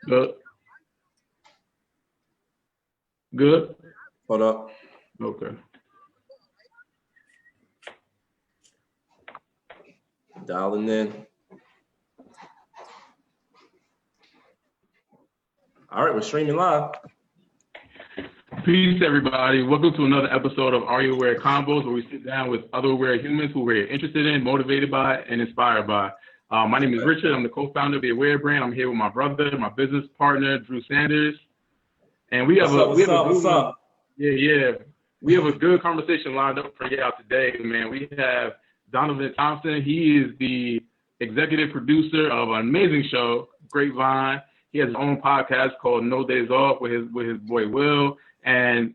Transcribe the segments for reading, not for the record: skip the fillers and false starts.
Good. Good. Hold up. Okay. Dialing in. All right, we're streaming live. Peace, everybody. Welcome to another episode of Are You Aware Convos, where we sit down with other aware humans who we're interested in, motivated by, and inspired by. My name is Richard. I'm the co-founder of the Aware brand. I'm here with my brother, my business partner, Drew Sanders. And we have What's up? Yeah. We have a good conversation lined up for y'all today, man. We have Donovan Thompson. He is the executive producer of an amazing show, Grapevine. He has his own podcast called No Daze Off with his boy Will. And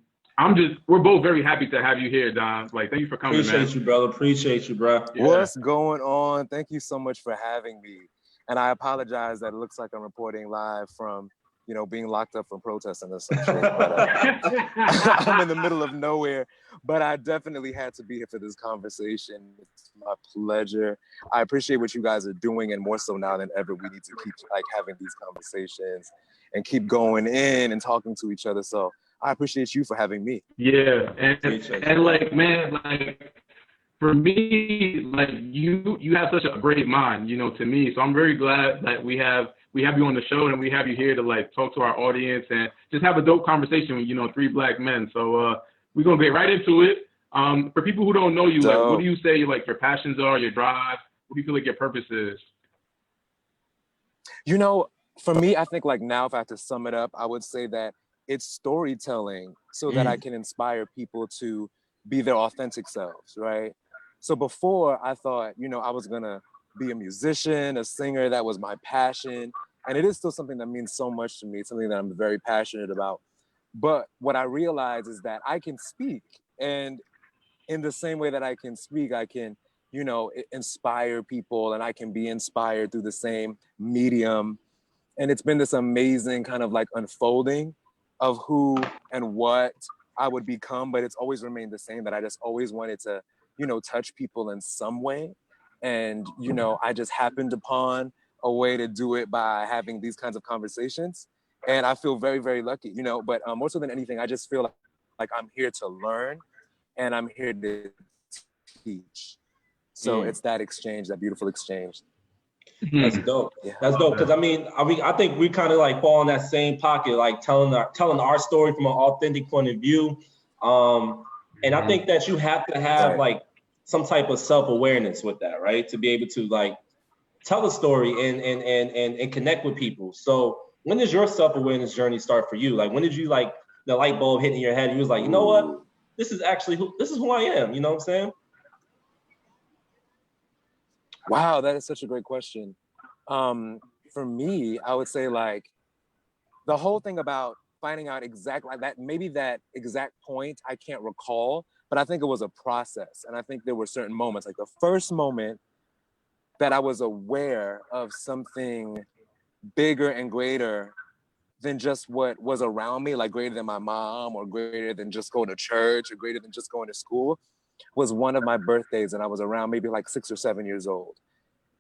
we're both very happy to have you here, Don. Like, thank you for coming, man. Appreciate you, bro. Yeah. What's going on? Thank you so much for having me. And I apologize that it looks like I'm reporting live from, being locked up from protesting or some shit. But, I'm in the middle of nowhere, but I definitely had to be here for this conversation. It's my pleasure. I appreciate what you guys are doing, and more so now than ever, we need to keep having these conversations and keep going in and talking to each other. So I appreciate you for having me. Yeah, and like, man, like, for me, like, you have such a great mind, to me. So I'm very glad that we have you on the show, and we have you here to like talk to our audience and just have a dope conversation with, three Black men. So we're gonna get right into it. For people who don't know you, like, what do you say like your passions are, your drive? What do you feel like your purpose is? For me, I think like now, if I had to sum it up, I would say that it's storytelling so that I can inspire people to be their authentic selves, right? So before, I thought, I was gonna be a musician, a singer. That was my passion. And it is still something that means so much to me. It's something that I'm very passionate about. But what I realize is that I can speak. And in the same way that I can speak, I can, inspire people, and I can be inspired through the same medium. And it's been this amazing kind of like unfolding of who and what I would become, but it's always remained the same, that I just always wanted to, touch people in some way. And, I just happened upon a way to do it by having these kinds of conversations. And I feel very, very lucky, but more so than anything, I just feel like I'm here to learn and I'm here to teach. So it's that exchange, that beautiful exchange. That's dope. Yeah. That's dope. Because I think we kind of like fall in that same pocket, like telling our story from an authentic point of view. And I think that you have to have like some type of self-awareness with that, right? To be able to like tell a story and connect with people. So when does your self-awareness journey start for you? Like, when did you like the light bulb hit in your head? And you was like, you know what? This is who I am. You know what I'm saying? Wow, that is such a great question. For me, I would say like the whole thing about finding out exactly like that, maybe that exact point, I can't recall, but I think it was a process. And I think there were certain moments, like the first moment that I was aware of something bigger and greater than just what was around me, like greater than my mom or greater than just going to church or greater than just going to school, was one of my birthdays. And I was around maybe like 6 or 7 years old.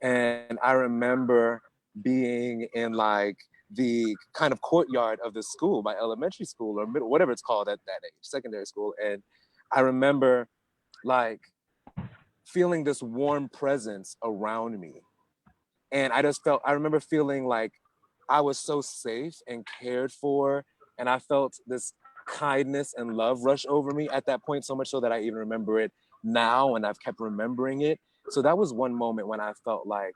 And I remember being in like the kind of courtyard of the school, my elementary school or middle, whatever it's called at that age, secondary school. And I remember like feeling this warm presence around me. And I remember feeling like I was so safe and cared for. And I felt this kindness and love rush over me at that point, so much so that I even remember it now, and I've kept remembering it. So that was one moment when I felt like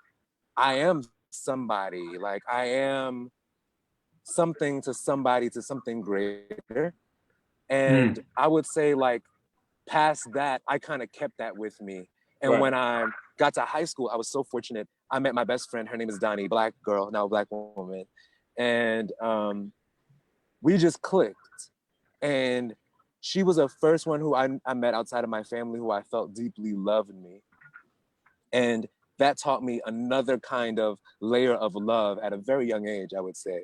I am somebody, like I am something to somebody, to something greater. And I would say like past that, I kind of kept that with me. And when I got to high school, I was so fortunate. I met my best friend. Her name is Donnie, Black girl, now Black woman. And we just clicked. And she was the first one who I met outside of my family who I felt deeply loved me. And that taught me another kind of layer of love at a very young age, I would say.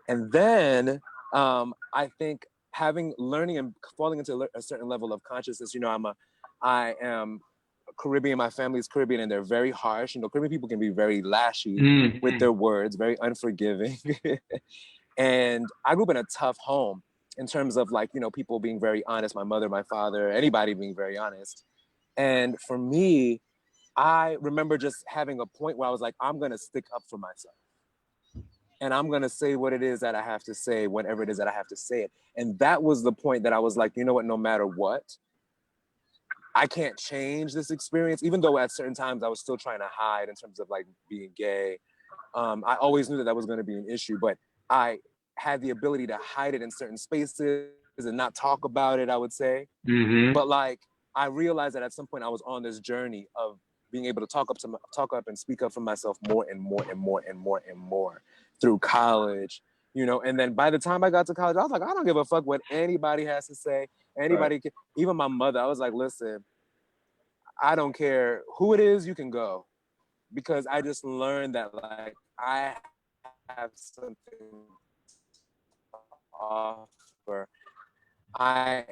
And then I think learning and falling into a certain level of consciousness, I am Caribbean, my family's Caribbean, and they're very harsh. You know, Caribbean people can be very lashy with their words, very unforgiving. And I grew up in a tough home in terms of like, you know, people being very honest, my mother, my father, anybody being very honest. And for me, I remember just having a point where I was like, I'm gonna stick up for myself. And I'm gonna say what it is that I have to say, whenever it is that I have to say it. And that was the point that I was like, you know what, no matter what, I can't change this experience, even though at certain times I was still trying to hide in terms of like being gay. I always knew that that was gonna be an issue, but I had the ability to hide it in certain spaces and not talk about it, I would say. But like, I realized that at some point I was on this journey of being able to talk up and speak up for myself more and more and more and more and more through college, you know. And then by the time I got to college, I was like, I don't give a fuck what anybody has to say. Anybody can, even my mother, I was like, listen, I don't care who it is, you can go. Because I just learned that like, I have something to offer. I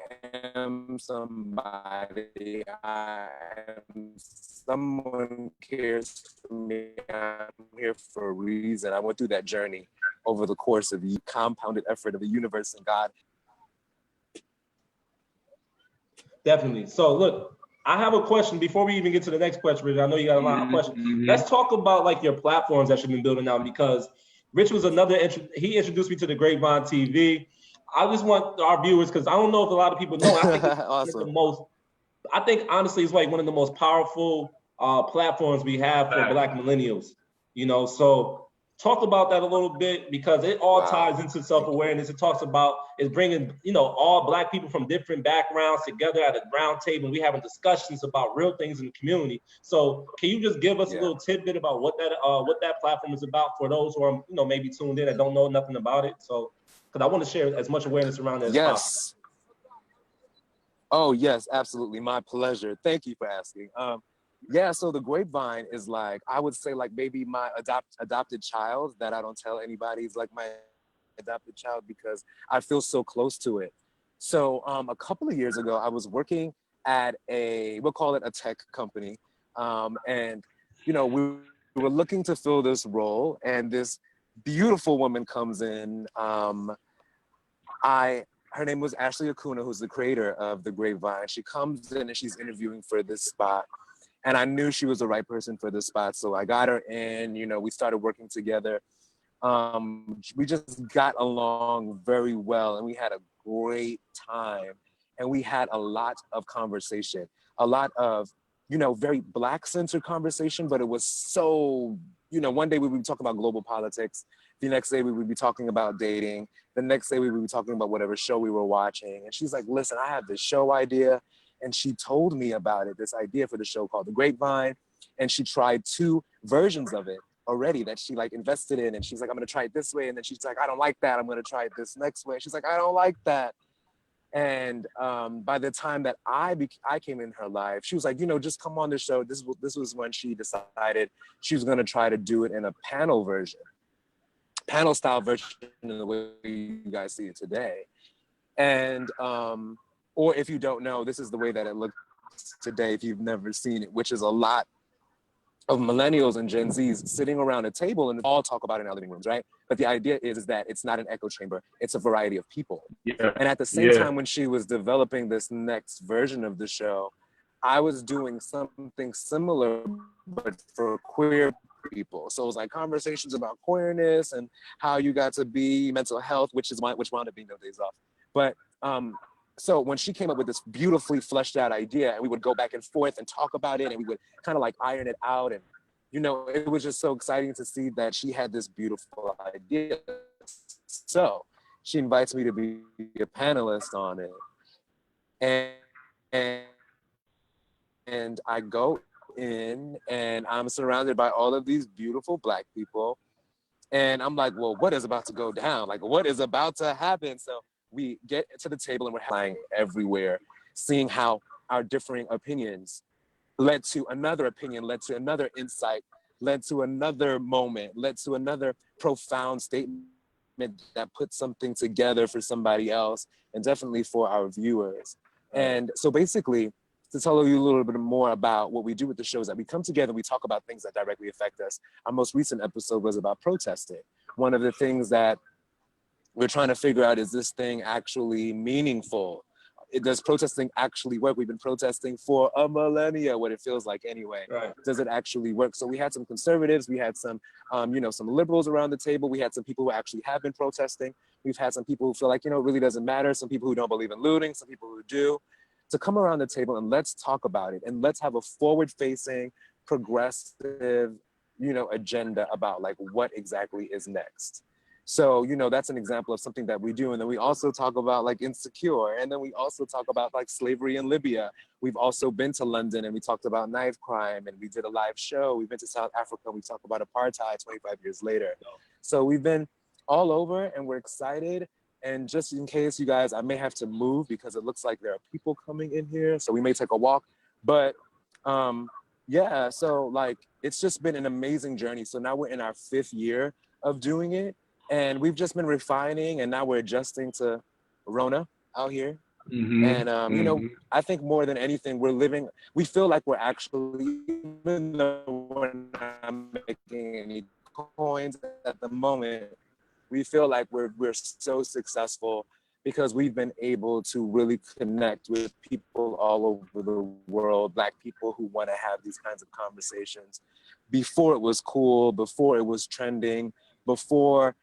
am somebody. I am someone cares for me. I'm here for a reason. I went through that journey over the course of the compounded effort of the universe and God. Definitely. So look, I have a question before we even get to the next question, Rich. I know you got a lot of questions. Let's talk about like your platforms that you've been building out, because Rich was he introduced me to the Grapevine TV. I just want our viewers, because I don't know if a lot of people know. I think it's Awesome. I think honestly it's like one of the most powerful platforms we have for Black millennials. You know, so talk about that a little bit, because it all ties into self-awareness. It talks about, it's bringing, you know, all Black people from different backgrounds together at a round table. We having discussions about real things in the community. So can you just give us a little tidbit about what that platform is about for those who are, you know, maybe tuned in and don't know nothing about it? So, because I want to share as much awareness around it as possible. Oh, yes, absolutely. My pleasure. Thank you for asking. Yeah, so the Grapevine is like, I would say like maybe my adopted child that I don't tell anybody is like my adopted child, because I feel so close to it. So a couple of years ago, I was working at we'll call it a tech company. And, you know, we were looking to fill this role, and this beautiful woman comes in. Her name was Ashley Acuna, who's the creator of the Grapevine. She comes in and she's interviewing for this spot. And I knew she was the right person for this spot. So I got her in, you know, we started working together. We just got along very well, and we had a great time. And we had a lot of conversation, a lot of, you know, very Black-centered conversation, but it was so, you know, one day we would be talking about global politics. The next day we would be talking about dating. The next day we would be talking about whatever show we were watching. And she's like, listen, I have this show idea. And she told me about it, this idea for the show called The Grapevine. And she tried 2 versions of it already that she like invested in. And she's like, I'm gonna try it this way. And then she's like, I don't like that. I'm gonna try it this next way. She's like, I don't like that. And by the time that I came in her life, she was like, you know, just come on the show. This was when she decided she was gonna try to do it in a panel style version in the way you guys see it today. And, or if you don't know, this is the way that it looks today if you've never seen it, which is a lot of millennials and Gen Zs sitting around a table and all talk about it in our living rooms, right? But the idea is that it's not an echo chamber, it's a variety of people. And at the same time, when she was developing this next version of the show, I was doing something similar, but for queer people. So it was like conversations about queerness and how you got to be, mental health, which wound up being No Daze Off. But so when she came up with this beautifully fleshed out idea, and we would go back and forth and talk about it, and we would kind of like iron it out, and you know, it was just so exciting to see that she had this beautiful idea. So she invites me to be a panelist on it, and I go in, and I'm surrounded by all of these beautiful Black people, and I'm like, well, what is about to go down? Like, what is about to happen? So we get to the table and we're flying everywhere, seeing how our differing opinions led to another opinion, led to another insight, led to another moment, led to another profound statement that put something together for somebody else, and definitely for our viewers. And so basically, to tell you a little bit more about what we do with the show is that we come together, we talk about things that directly affect us. Our most recent episode was about protesting. One of the things that we're trying to figure out, is this thing actually meaningful? Does protesting actually work? We've been protesting for a millennia, what it feels like anyway. Right. Does it actually work? So we had some conservatives, we had some, some liberals around the table. We had some people who actually have been protesting. We've had some people who feel like, it really doesn't matter. Some people who don't believe in looting, some people who do. To come around the table and let's talk about it, and let's have a forward-facing, progressive, agenda about like what exactly is next. So, that's an example of something that we do. And then we also talk about like Insecure. And then we also talk about like slavery in Libya. We've also been to London and we talked about knife crime, and we did a live show. We've been to South Africa. We talked about apartheid 25 years later. So we've been all over and we're excited. And just in case you guys, I may have to move because it looks like there are people coming in here. So we may take a walk, but yeah, so like, it's just been an amazing journey. So now we're in our 5th year of doing it, and we've just been refining, and now we're adjusting to Rona out here. Mm-hmm. And, I think more than anything, we feel like we're actually, even though we're not making any coins at the moment, we feel like we're so successful because we've been able to really connect with people all over the world, Black people who want to have these kinds of conversations. Before it was cool, before it was trending, before,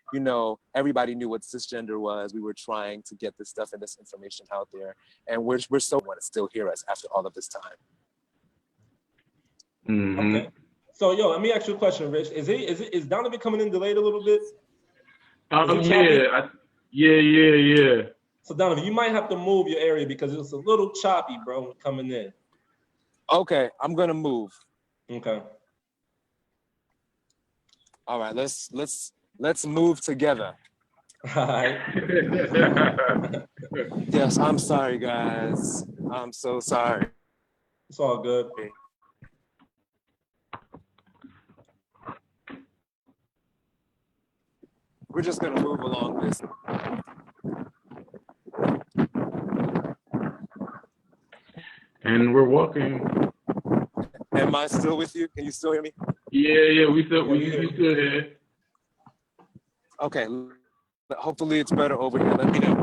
everybody knew what cisgender was, we were trying to get this stuff and this information out there. And we're so want to still hear us after all of this time. Mm-hmm. Okay. So, let me ask you a question, Rich. Is Donovan coming in delayed a little bit? Yeah. So Donovan, you might have to move your area because it's a little choppy, bro, coming in. Okay, I'm gonna move. Okay. All right, let's move together. All right. Yes, I'm sorry, guys. I'm so sorry. It's all good. We're just gonna move along this. And we're walking. Am I still with you? Can you still hear me? Yeah, we still here. Okay, hopefully it's better over here. Let me know.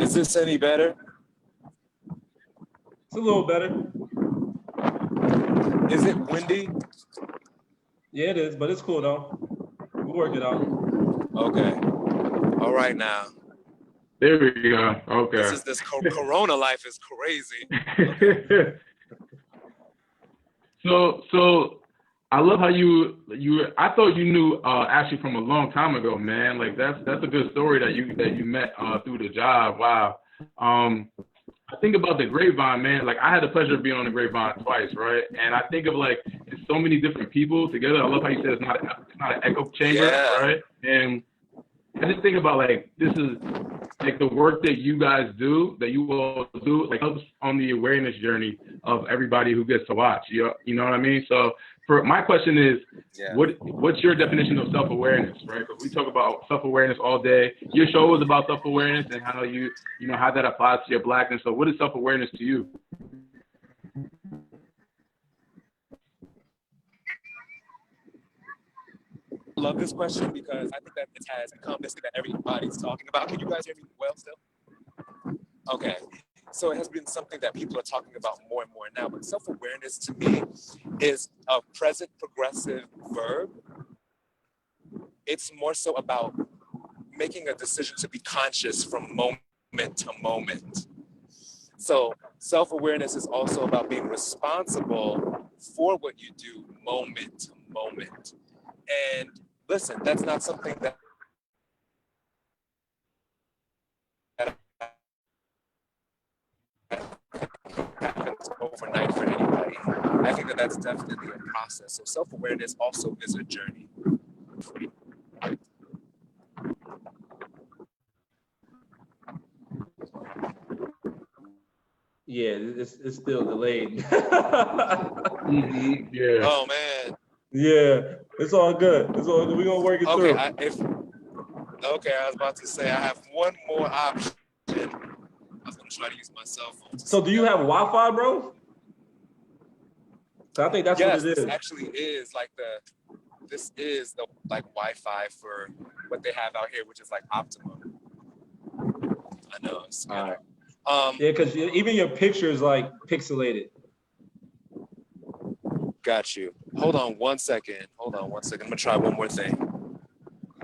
Is this any better? It's a little better. Is it windy? Yeah, it is, but it's cool though. We'll work it out. Okay. All right now. There we go. Okay. This Corona life is crazy. So I love how you I thought you knew actually from a long time ago, man. Like that's a good story that you met through the job. Wow. I think about the Grapevine, man. Like I had the pleasure of being on the Grapevine twice, right? And I think of like it's so many different people together. I love how you said it's not an echo chamber, right? And I just think about like this is like the work that you guys do, that you all do, like helps on the awareness journey of everybody who gets to watch. You know what I mean? So for my question is, what's your definition of self-awareness, right? Because we talk about self-awareness all day. Your show was about self-awareness and how you know how that applies to your Blackness. So what is self-awareness to you? Love this question because I think that it has become this thing that everybody's talking about. Can you guys hear me well still? Okay. So it has been something that people are talking about more and more now, but self-awareness to me is a present progressive verb. It's more so about making a decision to be conscious from moment to moment. So self-awareness is also about being responsible for what you do moment to moment. And listen, that's not something that happens overnight for anybody. I think that that's definitely a process. So self-awareness also is a journey. Yeah, it's still delayed. Mm-hmm. Yeah. Oh man. Yeah, it's all good. It's all good. We're gonna work it through. Okay, I was about to say I have one more option. I was gonna try to use my cell phone. So do you have Wi-Fi, bro? So I think that's what it is. This actually is like this is the like Wi-Fi for what they have out here, which is like Optimum. I know. It's all right. Yeah, because even your picture is like pixelated. Got you. Hold on one second. I'm gonna try one more thing.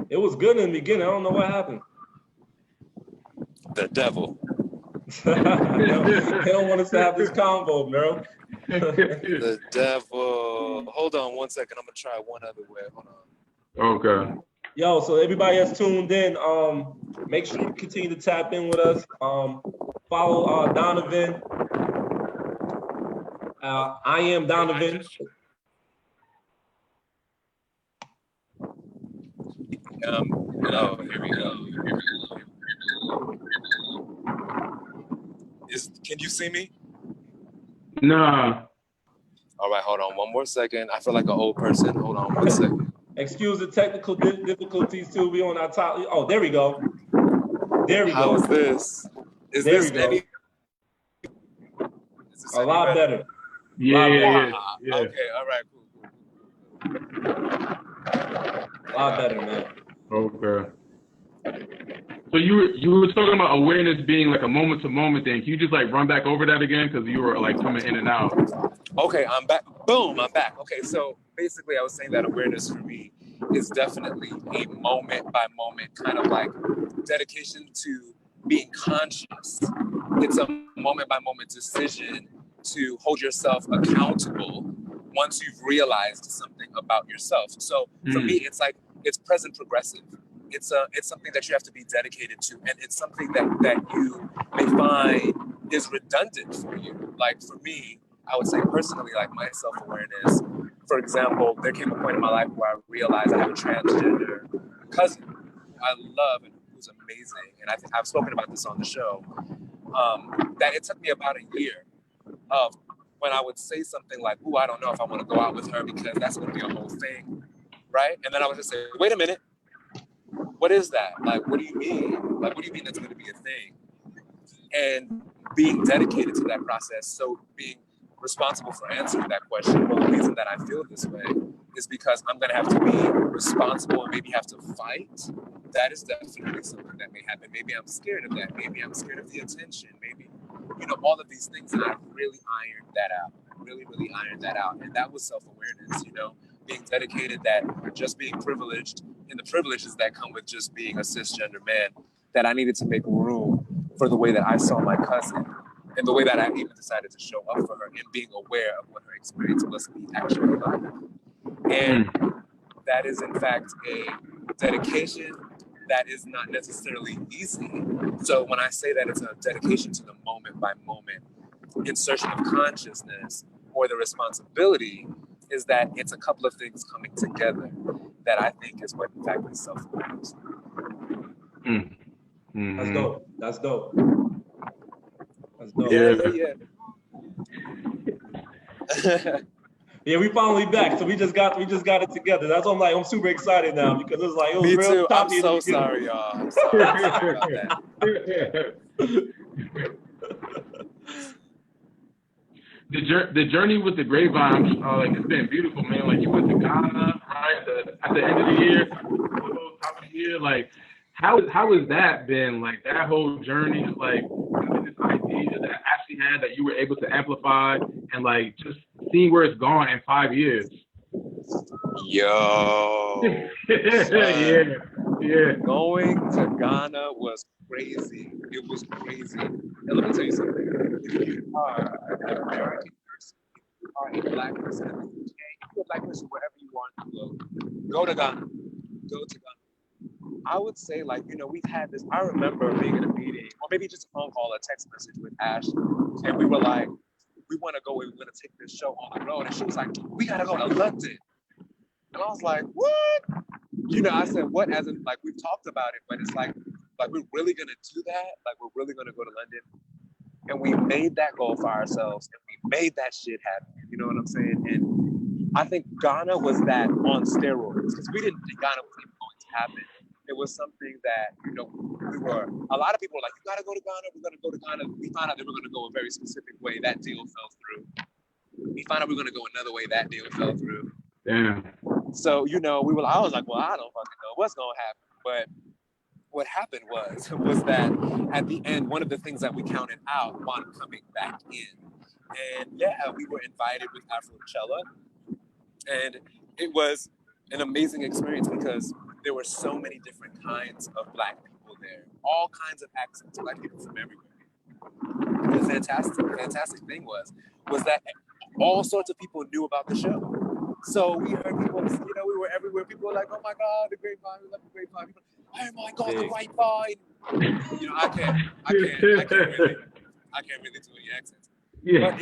It was good in the beginning. I don't know what happened. The devil. They don't want us to have this convo, bro. The devil. Hold on one second. I'm gonna try one other way. Hold on. Okay. Yo, so everybody that's tuned in, make sure you continue to tap in with us. Follow Donovan. I am Donovan. Here we go. Can you see me? Nah. All right, hold on one more second. I feel like an old person. Hold on one second. Excuse the technical difficulties too. We on our top. Oh, there we go. There we go. How is this? Is there this we go. A any lot better. Yeah. Okay, all right, cool. A lot better, man. Okay. So you were talking about awareness being like a moment to moment thing. Can you just like run back over that again? Because you were like coming in and out. Okay, I'm back. Boom, I'm back. Okay, so basically I was saying that awareness for me is definitely a moment by moment kind of like dedication to being conscious. It's a moment by moment decision to hold yourself accountable once you've realized something about yourself. So for me, it's like, it's present progressive. It's something that you have to be dedicated to, and it's something that you may find is redundant for you. Like for me, I would say personally, like my self-awareness, for example, there came a point in my life where I realized I have a transgender cousin who I love and who's amazing, and I think I've spoken about this on the show, that it took me about a year of when I would say something like, ooh, I don't know if I want to go out with her because that's going to be a whole thing, right? And then I would just say, wait a minute, what is that? Like, what do you mean? Like, what do you mean that's going to be a thing? And being dedicated to that process, so being responsible for answering that question, well, the reason that I feel this way is because I'm going to have to be responsible and maybe have to fight. That is definitely something that may happen. Maybe I'm scared of that. Maybe I'm scared of the attention. Maybe, all of these things. And I really ironed that out. Really ironed that out. And that was self-awareness, being dedicated, that just being privileged and the privileges that come with just being a cisgender man, that I needed to make room for the way that I saw my cousin and the way that I even decided to show up for her and being aware of what her experience must be actually like. And that is in fact a dedication that is not necessarily easy. So when I say that it's a dedication to the moment by moment insertion of consciousness or the responsibility, is that it's a couple of things coming together that I think is what in fact is self-awareness. That's dope. That's dope. Yeah. Yeah, we finally back. So we just got it together. That's why I'm super excited now because it's like it was Me real too. I'm choppy. so sorry, y'all. I'm sorry about that. The journey with the Grapevine, like it's been beautiful, man. Like you went to Ghana right at the end of the year, top of the year. Like how has that been? Like that whole journey, like this idea that actually had that you were able to amplify and like just seeing where it's gone in 5 years. Yo. Yeah. Going to Ghana was crazy. It was crazy. And let me tell you something. If you are an American person, if you are a Black person in the UK, if you're a Black person wherever you are in the globe, go to Ghana. Go to Ghana. I would say, like, we've had this. I remember being in a meeting, or maybe just a phone call, a text message with Ash, and we were like, we want to go, we're going to take this show on the road. And she was like, we got to go to London. And I was like, what? I said, what? As in, like, we've talked about it, but it's like we're really going to do that? Like, we're really going to go to London? And we made that goal for ourselves, and we made that shit happen. You know what I'm saying? And I think Ghana was that on steroids, because we didn't think Ghana was even going to happen. It was something that, you know, a lot of people were like, you gotta go to Ghana, we're gonna go to Ghana. We found out they were gonna go a very specific way. That deal fell through. We found out we were gonna go another way. That deal fell through. Damn. So, you know, I was like, well, I don't fucking know what's gonna happen. But what happened was that at the end, one of the things that we counted out wound up coming back in. And yeah, we were invited with Afrochella. And it was an amazing experience because there were so many different kinds of Black people there, all kinds of accents, Black people from everywhere. And the fantastic thing was that all sorts of people knew about the show. So we heard people, you know, we were everywhere. People were like, oh my God, the Grapevine, we love the Grapevine. People, oh my God, the Grapevine. You know, I can't really do any accents. Yeah. But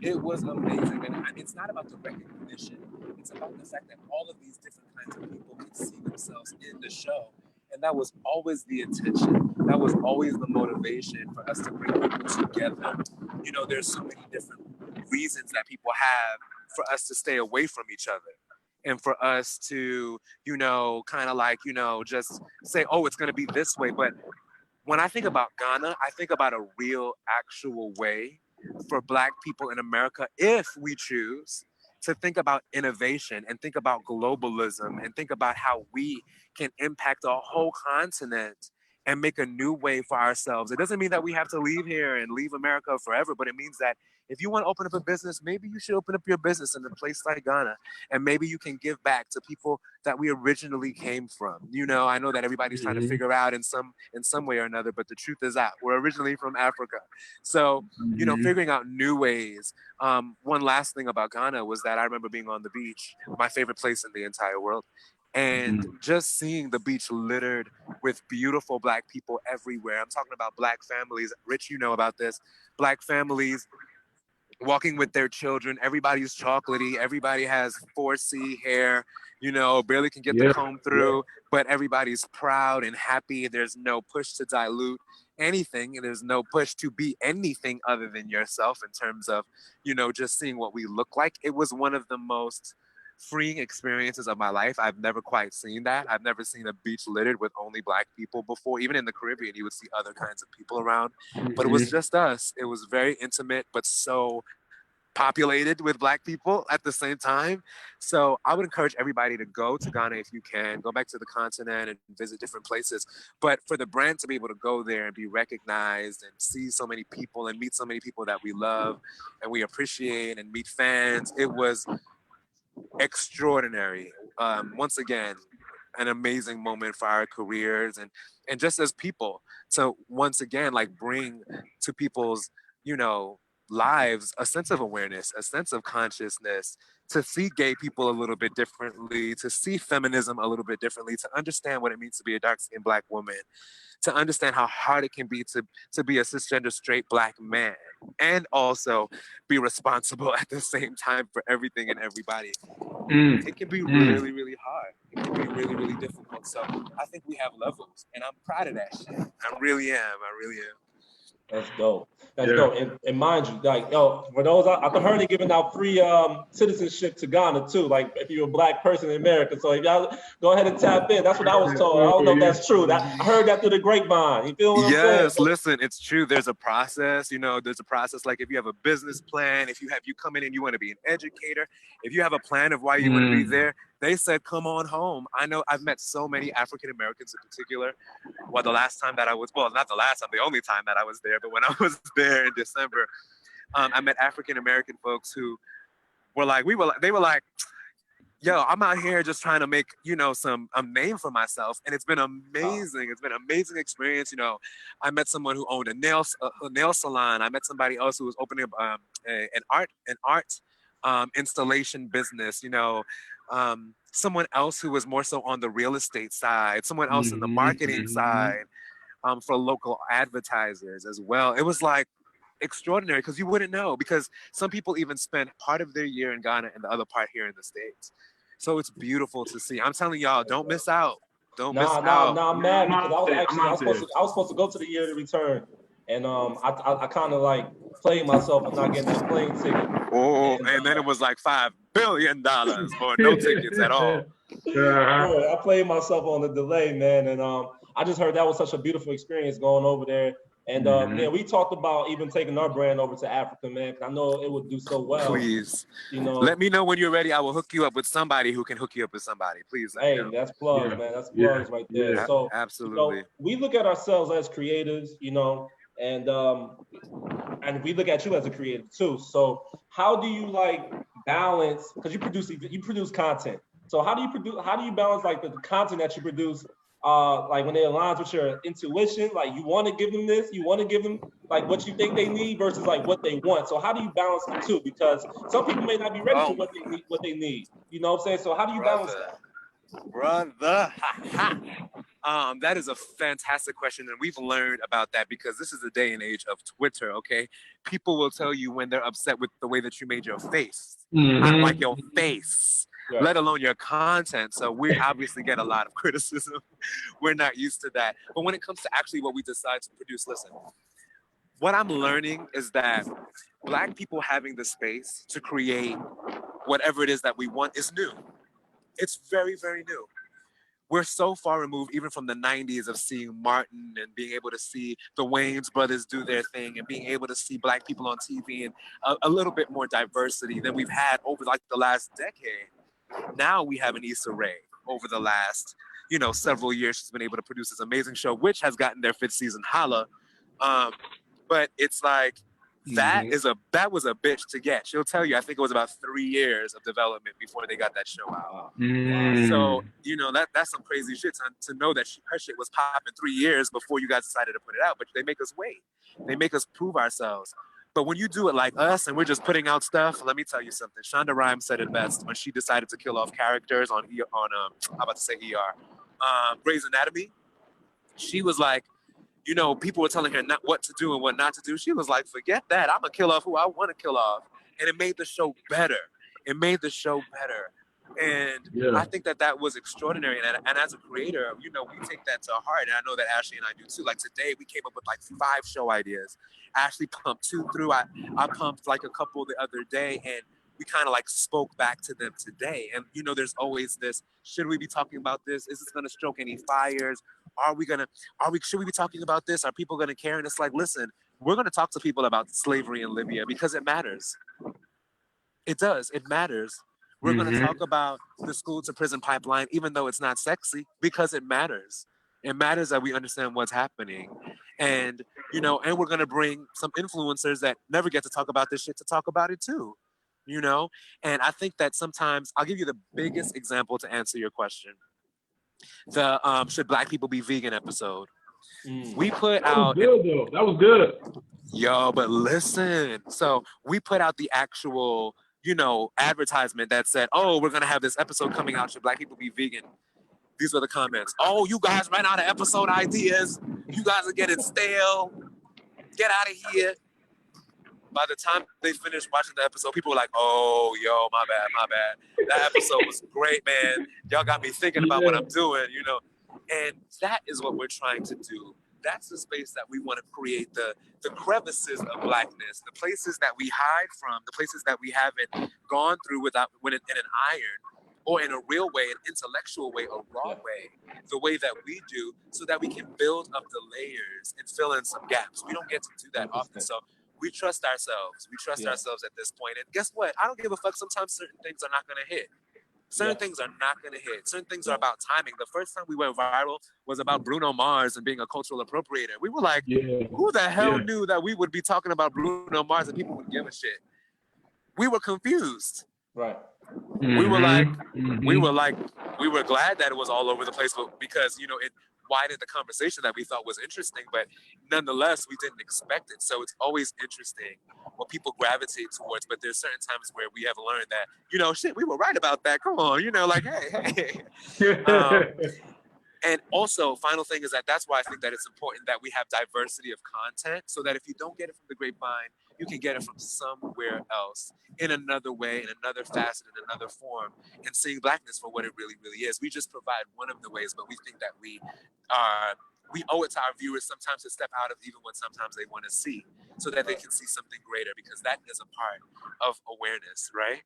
it was amazing. And it's not about the recognition. It's about the fact that all of these different kinds of people could see themselves in the show. And that was always the intention. That was always the motivation for us to bring people together. You know, there's so many different reasons that people have for us to stay away from each other. And for us to, you know, kind of like, you know, just say, oh, it's going to be this way. But when I think about Ghana, I think about a real, actual way for Black people in America, if we choose to think about innovation and think about globalism and think about how we can impact a whole continent and make a new way for ourselves. It doesn't mean that we have to leave here and leave America forever, but it means that if you want to open up a business, maybe you should open up your business in a place like Ghana, and maybe you can give back to people that we originally came from. You know, I know that everybody's trying to figure out in some way or another, but the truth is that we're originally from Africa. So, you know, figuring out new ways. One last thing about Ghana was that I remember being on the beach, my favorite place in the entire world, and just seeing the beach littered with beautiful Black people everywhere. I'm talking about Black families. Rich, you know about this. Black families walking with their children. Everybody's chocolatey. Everybody has 4C hair, you know, barely can get the comb through, but everybody's proud and happy. There's no push to dilute anything. And there's no push to be anything other than yourself in terms of, you know, just seeing what we look like. It was one of the most freeing experiences of my life. I've never quite seen that. I've never seen a beach littered with only Black people before. Even in the Caribbean, you would see other kinds of people around, but it was just us. It was very intimate, but so populated with Black people at the same time. So I would encourage everybody to go to Ghana if you can, go back to the continent and visit different places. But for the brand to be able to go there and be recognized and see so many people and meet so many people that we love and we appreciate and meet fans, it was extraordinary. Once again, an amazing moment for our careers and just as people to once again like bring to people's, you know, lives a sense of awareness, a sense of consciousness, to see gay people a little bit differently, to see feminism a little bit differently, to understand what it means to be a dark-skinned Black woman, to understand how hard it can be to be a cisgender straight Black man, and also be responsible at the same time for everything and everybody. It can be really, really hard. It can be really, really difficult. So I think we have levels, and I'm proud of that shit. I really am. That's dope. That's dope. And mind you, like, yo, for those, I heard they're giving out free citizenship to Ghana too, like if you're a Black person in America. So if y'all go ahead and tap in, that's what I was told. I don't know if that's true. I heard that through the grapevine. You feel what I'm saying? Yes, listen, it's true. There's a process, you know, there's a process. Like if you have a business plan, if you come in and you want to be an educator, if you have a plan of why you want to be there, they said, come on home. I know I've met so many African Americans in particular. Well, the last time that I was, well, not the last time, the only time that I was there, but when I was there in December, I met African American folks who were like, they were like, yo, I'm out here just trying to make, you know, a name for myself. And it's been amazing. It's been an amazing experience. You know, I met someone who owned a nail salon. I met somebody else who was opening up an art installation business, you know, someone else who was more so on the real estate side, someone else in the marketing side, for local advertisers as well. It was like extraordinary because you wouldn't know, because some people even spend part of their year in Ghana and the other part here in the States. So it's beautiful to see. I'm telling y'all, don't miss out. Don't miss out. I'm mad because I was supposed to go to the year to return. And I kind of like played myself and not getting that plane ticket. And then it was like 5 billion or no tickets at all. I played myself on the delay, man, and I just heard that was such a beautiful experience going over there. And man, we talked about even taking our brand over to Africa, man, because I know it would do so well. Please, you know. Let me know when you're ready. I will hook you up with somebody who can hook you up with somebody. Please. Hey, that's plugs, man. That's plugs right there. Yeah. So absolutely, we look at ourselves as creators, and we look at you as a creator too. So how do you like balance? Because you produce content. So how do you balance like the content that you produce? Like when it aligns with your intuition, like you want to give them this, you want to give them like what you think they need versus like what they want. So how do you balance the two? Because some people may not be ready for what they need. You know what I'm saying? So how do you balance that? Brother, that is a fantastic question, and we've learned about that because this is the day and age of Twitter. Okay, people will tell you when they're upset with the way that you made your face. I don't like your face. Right. Let alone your content. So we obviously get a lot of criticism. We're not used to that. But when it comes to actually what we decide to produce, listen, what I'm learning is that Black people having the space to create whatever it is that we want is new. It's very, very new. We're so far removed even from the 90s of seeing Martin and being able to see the Wayans brothers do their thing and being able to see Black people on TV and a little bit more diversity than we've had over like the last decade. Now we have an Issa Rae over the last, several years. She's been able to produce this amazing show, which has gotten their 5th season, holla. But it's like, that was a bitch to get. She'll tell you, I think it was about 3 years of development before they got that show out. So, that's some crazy shit to know that her shit was popping 3 years before you guys decided to put it out. But they make us wait. They make us prove ourselves. But when you do it like us and we're just putting out stuff, let me tell you something. Shonda Rhimes said it best when she decided to kill off characters on Grey's Anatomy. She was like, people were telling her not what to do and what not to do. She was like, forget that. I'm going to kill off who I want to kill off. And it made the show better. And I think that was extraordinary. And as a creator, we take that to heart. And I know that Ashley and I do too. Like today, we came up with like 5 show ideas. Ashley pumped 2 through. I pumped like a couple the other day. And we kind of like spoke back to them today. And, there's always this, should we be talking about this? Is this going to stroke any fires? Should we be talking about this? Are people going to care? And it's like, listen, we're going to talk to people about slavery in Libya because it matters. It does. It matters. We're going to talk about the school to prison pipeline, even though it's not sexy, because it matters. It matters that we understand what's happening. And, and we're going to bring some influencers that never get to talk about this shit to talk about it too. And I think that sometimes, I'll give you the biggest example to answer your question. The should Black people be vegan episode. We put out. That was good. Yo, but listen. So we put out the actual, advertisement that said, "Oh, we're gonna have this episode coming out. Should Black people be vegan?" These were the comments. "Oh, you guys ran out of episode ideas. You guys are getting stale. Get out of here." By the time they finished watching the episode, people were like, "Oh, yo, my bad. That episode was great, man. Y'all got me thinking about what I'm doing, And that is what we're trying to do. That's the space that we want to create, the crevices of Blackness, the places that we hide from, the places that we haven't gone through in an iron or in a real way, an intellectual way, a raw way, the way that we do, so that we can build up the layers and fill in some gaps. We don't get to do that often. So we trust ourselves. We trust ourselves at this point. And guess what? I don't give a fuck. Sometimes certain things are not going to hit. Certain things are not going to hit. Certain things are about timing. The first time we went viral was about Bruno Mars and being a cultural appropriator. We were like, who the hell knew that we would be talking about Bruno Mars and people would give a shit? We were confused. Right. We were like, we were glad that it was all over the place, but because, it widened the conversation that we thought was interesting, but nonetheless, we didn't expect it. So it's always interesting what people gravitate towards, but there's certain times where we have learned that, shit, we were right about that. Come on, hey. And also, final thing is that's why I think that it's important that we have diversity of content, so that if you don't get it from the Grapevine, you can get it from somewhere else in another way, in another facet, in another form, and seeing Blackness for what it really, really is. We just provide one of the ways, but we think that we are we owe it to our viewers sometimes to step out of even what sometimes they want to see, so that they can see something greater, because that is a part of awareness, right?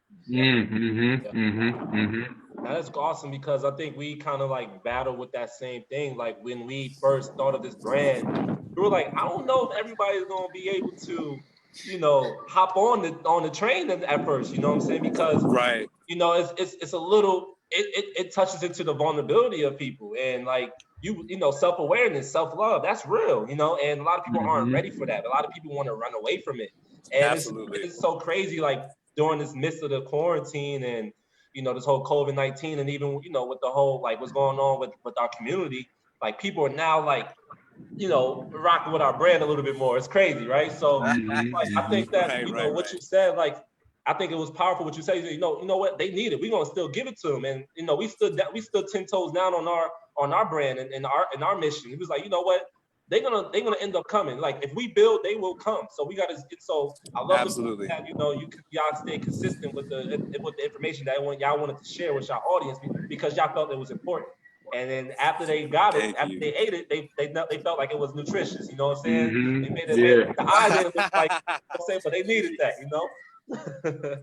That's awesome, because I think we kind of like battle with that same thing. Like when we first thought of this brand, we were like, I don't know if everybody's gonna be able to, you know, hop on the train at first. You know what I'm saying? Because right, you know, it's a little, it touches into the vulnerability of people, and like you know, self-awareness, self-love, that's real, you know, and a lot of people aren't ready for that. A lot of people want to run away from it, and it's so crazy, like during this midst of the quarantine and, you know, this whole COVID-19, and even, you know, with the whole like what's going on with our community, like people are now like, you know, rocking with our brand a little bit more. It's crazy, right? So like, I think that, you know, what you said, like, I think it was powerful what you said. You know what, they need it. We're gonna still give it to them, and you know, we stood 10 toes down on our brand and our mission. It was like, you know what, they're gonna end up coming. Like if we build, they will come. So we gotta. So I love absolutely that, you know, y'all stay consistent with the information that y'all wanted to share with y'all audience, because y'all felt it was important. And then after they got it, after they ate it, they felt like it was nutritious. You know what I'm saying? They made it, the eyes didn't look like, you know what I'm saying, but they needed that, you know.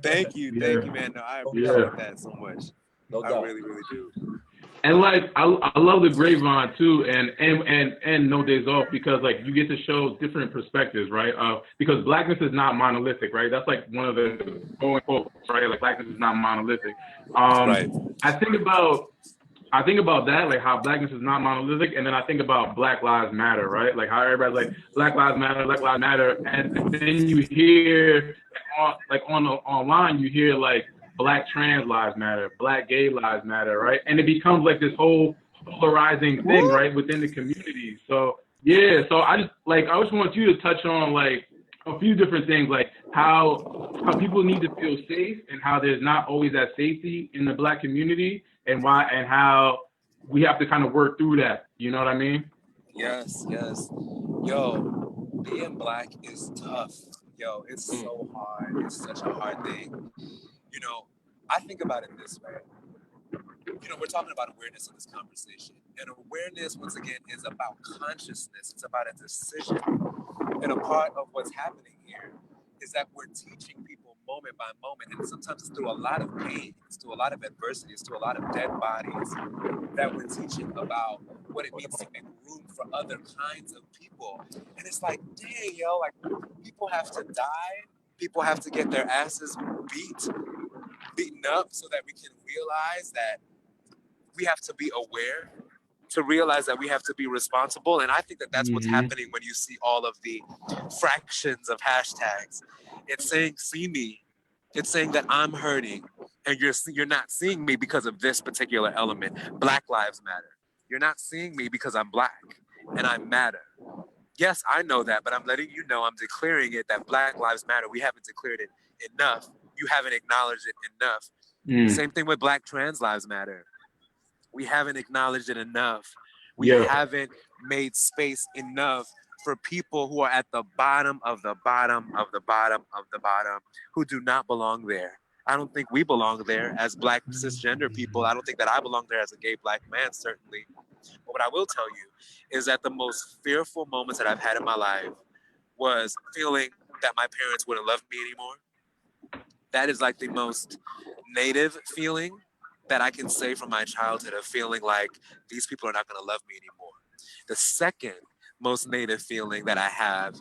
Thank you, man. No, I appreciate that so much. No doubt. I really, really do. And like I love the Grapevine too, and No Daze Off, because like you get to show different perspectives, right? Because blackness is not monolithic, right? That's like one of the going quotes, right? Like blackness is not monolithic. Right. I think about that, like how blackness is not monolithic, and then I think about Black Lives Matter, right? Like how everybody's like Black Lives Matter, and then you hear online you hear like Black trans lives matter, Black gay lives matter, right? And it becomes like this whole polarizing thing, right, within the community. So yeah, so I just want you to touch on like a few different things, like how people need to feel safe and how there's not always that safety in the Black community, and why, and how we have to kind of work through that. You know what I mean? Yes. Yo, being Black is tough. Yo, it's so hard. It's such a hard thing. You know, I think about it this way. You know, we're talking about awareness in this conversation. And awareness, once again, is about consciousness. It's about a decision. And a part of what's happening here is that we're teaching people moment by moment. And sometimes it's through a lot of pain, it's through a lot of adversity, it's through a lot of dead bodies that we're teaching about what it means to make room for other kinds of people. And it's like, dang, yo, like people have to die. People have to get their asses beaten up so that we can realize that we have to be aware, to realize that we have to be responsible. And I think that that's what's happening when you see all of the fractions of hashtags. It's saying, see me. It's saying that I'm hurting and you're not seeing me because of this particular element. Black Lives Matter. You're not seeing me because I'm Black and I matter. Yes, I know that, but I'm letting you know, I'm declaring it, that Black Lives Matter. We haven't declared it enough. You haven't acknowledged it enough. Same thing with Black trans lives matter. We haven't acknowledged it enough. We haven't made space enough for people who are at the bottom of the bottom of the bottom of the bottom, who do not belong there. I don't think we belong there as Black cisgender people. I don't think that I belong there as a gay Black man, certainly. But what I will tell you is that the most fearful moments that I've had in my life was feeling that my parents wouldn't love me anymore. That is like the most native feeling that I can say from my childhood, of feeling like these people are not going to love me anymore. The second most native feeling that I have,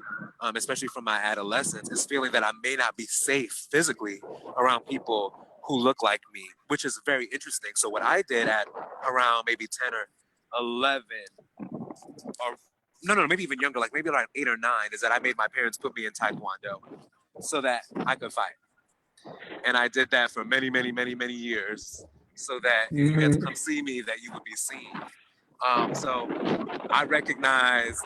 especially from my adolescence, is feeling that I may not be safe physically around people who look like me, which is very interesting. So what I did at around maybe 10 or 11, or no, maybe even younger, like maybe around 8 or 9, is that I made my parents put me in Taekwondo so that I could fight. And I did that for many, many, many, many years, so that if you had to come see me, that you would be seen. So I recognized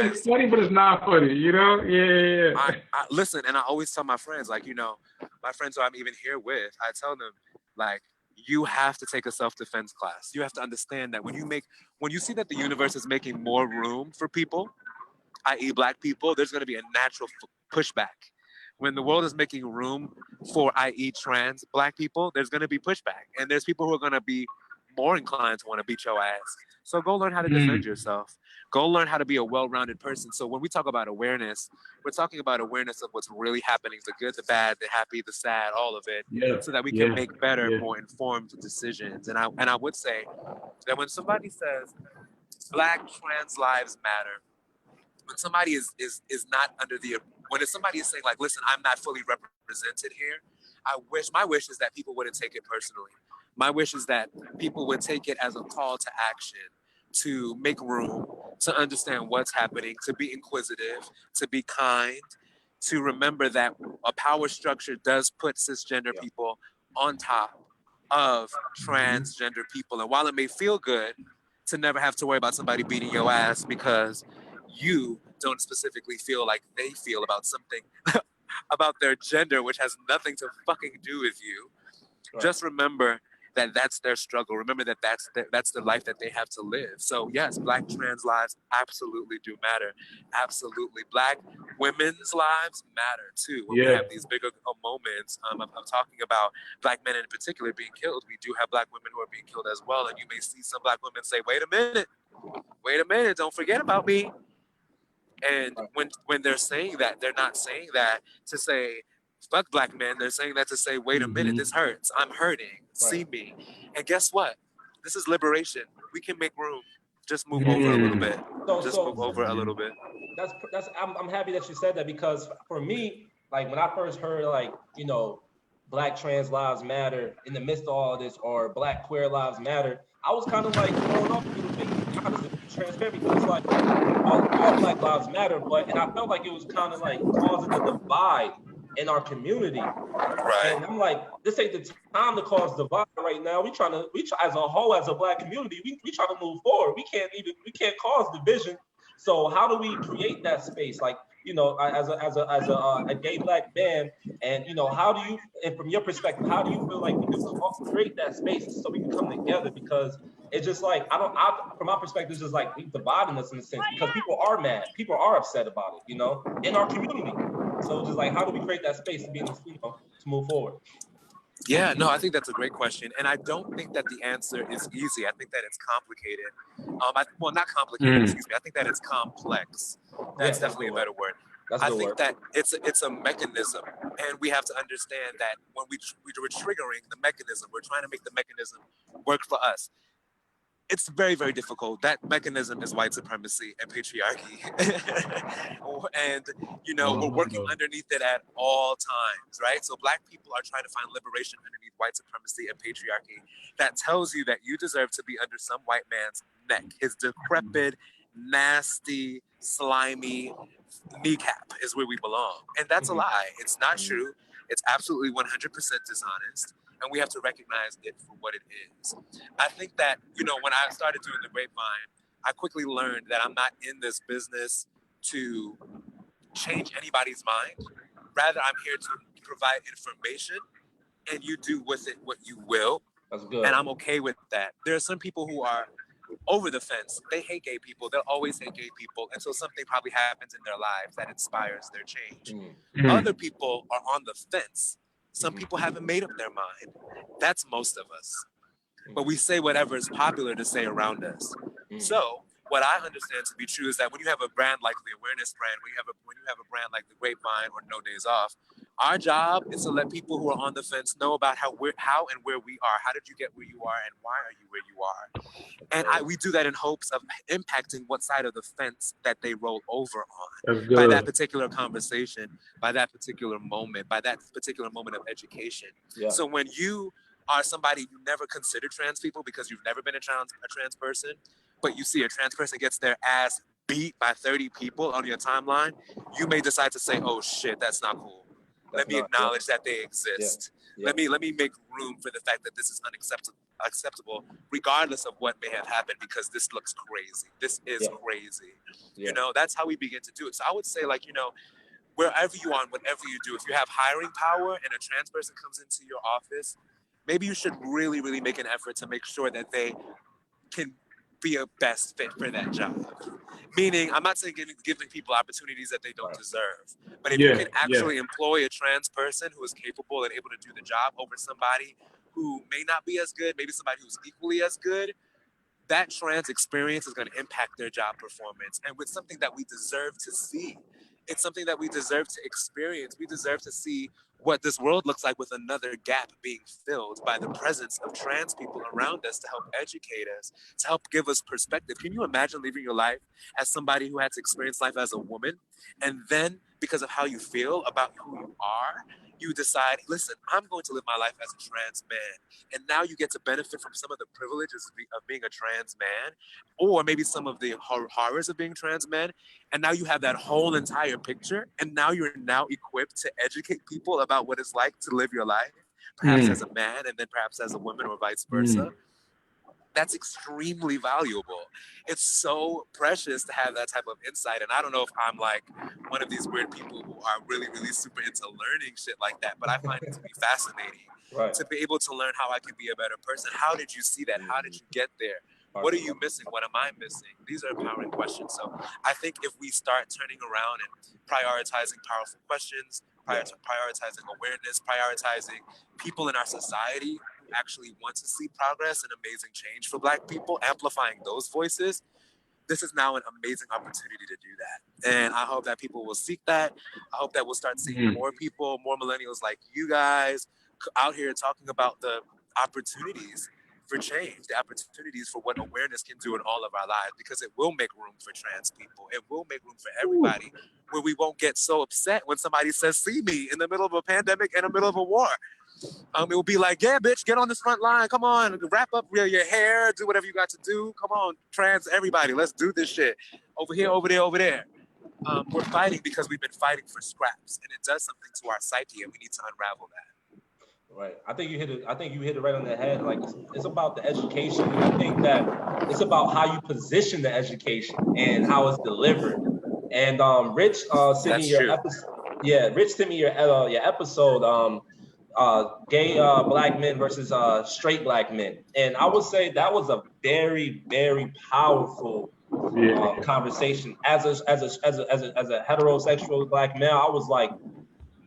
It's funny, but it's not funny, you know? Yeah. I listen, and I always tell my friends, like, you know, my friends who I'm even here with, I tell them, like, you have to take a self-defense class. You have to understand that when you see that the universe is making more room for people, i.e. Black people, there's going to be a natural pushback. When the world is making room for, i.e. trans Black people, there's going to be pushback. And there's people who are going to be more inclined to want to beat your ass So go learn how to defend yourself. Go learn how to be a well-rounded person. So when we talk about awareness, we're talking about awareness of what's really happening, the good, the bad, the happy, the sad, all of it, so that we can make better, more informed decisions. And I would say that when somebody says Black trans lives matter, when somebody is not under the, when somebody is saying like, listen, I'm not fully represented here, my wish is that people wouldn't take it personally. My wish is that people would take it as a call to action, to make room, to understand what's happening, to be inquisitive, to be kind, to remember that a power structure does put cisgender people on top of transgender people. And while it may feel good to never have to worry about somebody beating your ass because you don't specifically feel like they feel about something about their gender, which has nothing to fucking do with you, just remember that that's their struggle. Remember that that's the life that they have to live. So yes, Black trans lives absolutely do matter. Absolutely. Black women's lives matter too. When we have these bigger moments of talking about Black men in particular being killed, we do have Black women who are being killed as well. And you may see some Black women say, wait a minute, don't forget about me. And when they're saying that, they're not saying that to say, fuck Black men. They're saying that to say, wait a minute, this hurts. I'm hurting. See me. And guess what? This is liberation. We can make room. Just move over a little bit. Move over a little bit. That's I'm happy that you said that, because for me, like when I first heard like, you know, Black trans lives matter in the midst of all of this, or Black queer lives matter, I was kind of like thrown off a little bit, honestly, to be transparent, because like all Black lives matter, and I felt like it was kind of like causing a divide in our community. Right. And I'm like, this ain't the time to cause divide right now. We try as a whole, as a Black community, we try to move forward. We can't cause division. So how do we create that space? Like, you know, as a gay Black man, and you know, and from your perspective, how do you feel like we can create that space so we can come together? Because it's just like, from my perspective, it's just like we dividing us in a sense, because people are mad, people are upset about it, you know, in our community. So just like, how do we create that space to be, to move forward? Yeah, no, I think that's a great question. And I don't think that the answer is easy. I think that it's complicated. Well, not complicated, excuse me. I think that it's complex. That's definitely a better word. I think that it's a mechanism. And we have to understand that when we're triggering the mechanism, we're trying to make the mechanism work for us. It's very, very difficult. That mechanism is white supremacy and patriarchy. And, you know, we're working underneath it at all times, right? So Black people are trying to find liberation underneath white supremacy and patriarchy. That tells you that you deserve to be under some white man's neck. His decrepit, nasty, slimy kneecap is where we belong. And that's a lie. It's not true. It's absolutely 100% dishonest. And we have to recognize it for what it is. I think that, you know, when I started doing the Grapevine, I quickly learned that I'm not in this business to change anybody's mind. Rather, I'm here to provide information, and you do with it what you will. That's good. And I'm okay with that. There are some people who are over the fence. They hate gay people. They'll always hate gay people until something probably happens in their lives that inspires their change. Other people are on the fence. Some people haven't made up their mind. That's most of us. But we say whatever is popular to say around us. So what I understand to be true is that when you have a brand like the Awareness brand, when you have a brand like the Grapevine or No Daze Off, our job is to let people who are on the fence know about how and where we are. How did you get where you are, and why are you where you are? And we do that in hopes of impacting what side of the fence that they roll over on by that particular conversation, by that particular moment, by that particular moment of education. So when you are somebody you never considered trans people because you've never been a trans person, but you see a trans person gets their ass beat by 30 people on your timeline, you may decide to say, oh shit, that's not cool. Let me acknowledge that they exist. Let me make room for the fact that this is unacceptable, regardless of what may have happened, because this looks crazy. This is crazy. You know, that's how we begin to do it. So I would say, like, you know, wherever you are, whatever you do, if you have hiring power and a trans person comes into your office, maybe you should really, really make an effort to make sure that they can be a best fit for that job. Meaning, I'm not saying giving people opportunities that they don't deserve, but if you can actually employ a trans person who is capable and able to do the job over somebody who may not be as good, maybe somebody who's equally as good, that trans experience is going to impact their job performance. And with something that we deserve to see, it's something that we deserve to experience. We deserve to see what this world looks like with another gap being filled by the presence of trans people around us to help educate us, to help give us perspective. Can you imagine living your life as somebody who had to experience life as a woman, and then because of how you feel about who you are, you decide, listen, I'm going to live my life as a trans man. And now you get to benefit from some of the privileges of being a trans man, or maybe some of the horrors of being trans men. And now you have that whole entire picture. And now you're now equipped to educate people about what it's like to live your life, perhaps as a man and then perhaps as a woman or vice versa. That's extremely valuable. It's so precious to have that type of insight. And I don't know if I'm like one of these weird people who are really, really super into learning shit like that, but I find it to be fascinating to be able to learn how I can be a better person. How did you see that? How did you get there? What are you missing? What am I missing? These are empowering questions. So I think if we start turning around and prioritizing powerful questions, prioritizing awareness, prioritizing people in our society who actually want to see progress and amazing change for Black people, amplifying those voices, this is now an amazing opportunity to do that. And I hope that people will seek that. I hope that we'll start seeing more people, more millennials like you guys out here talking about the opportunities for change, the opportunities for what awareness can do in all of our lives, because it will make room for trans people. It will make room for everybody, where we won't get so upset when somebody says, see me, in the middle of a pandemic, in the middle of a war. It will be like, yeah, bitch, get on this front line. Come on, wrap up your hair, do whatever you got to do. Come on, trans everybody, let's do this shit. Over here, over there, over there. We're fighting because we've been fighting for scraps, and it does something to our psyche, and we need to unravel that. Right. I think you hit it right on the head. Like it's about the education. And I think that it's about how you position the education and how it's delivered. And Rich sent me your episode. Yeah, Rich sent me your episode. Gay Black men versus straight Black men. And I would say that was a very, very powerful conversation. As a heterosexual Black male, I was like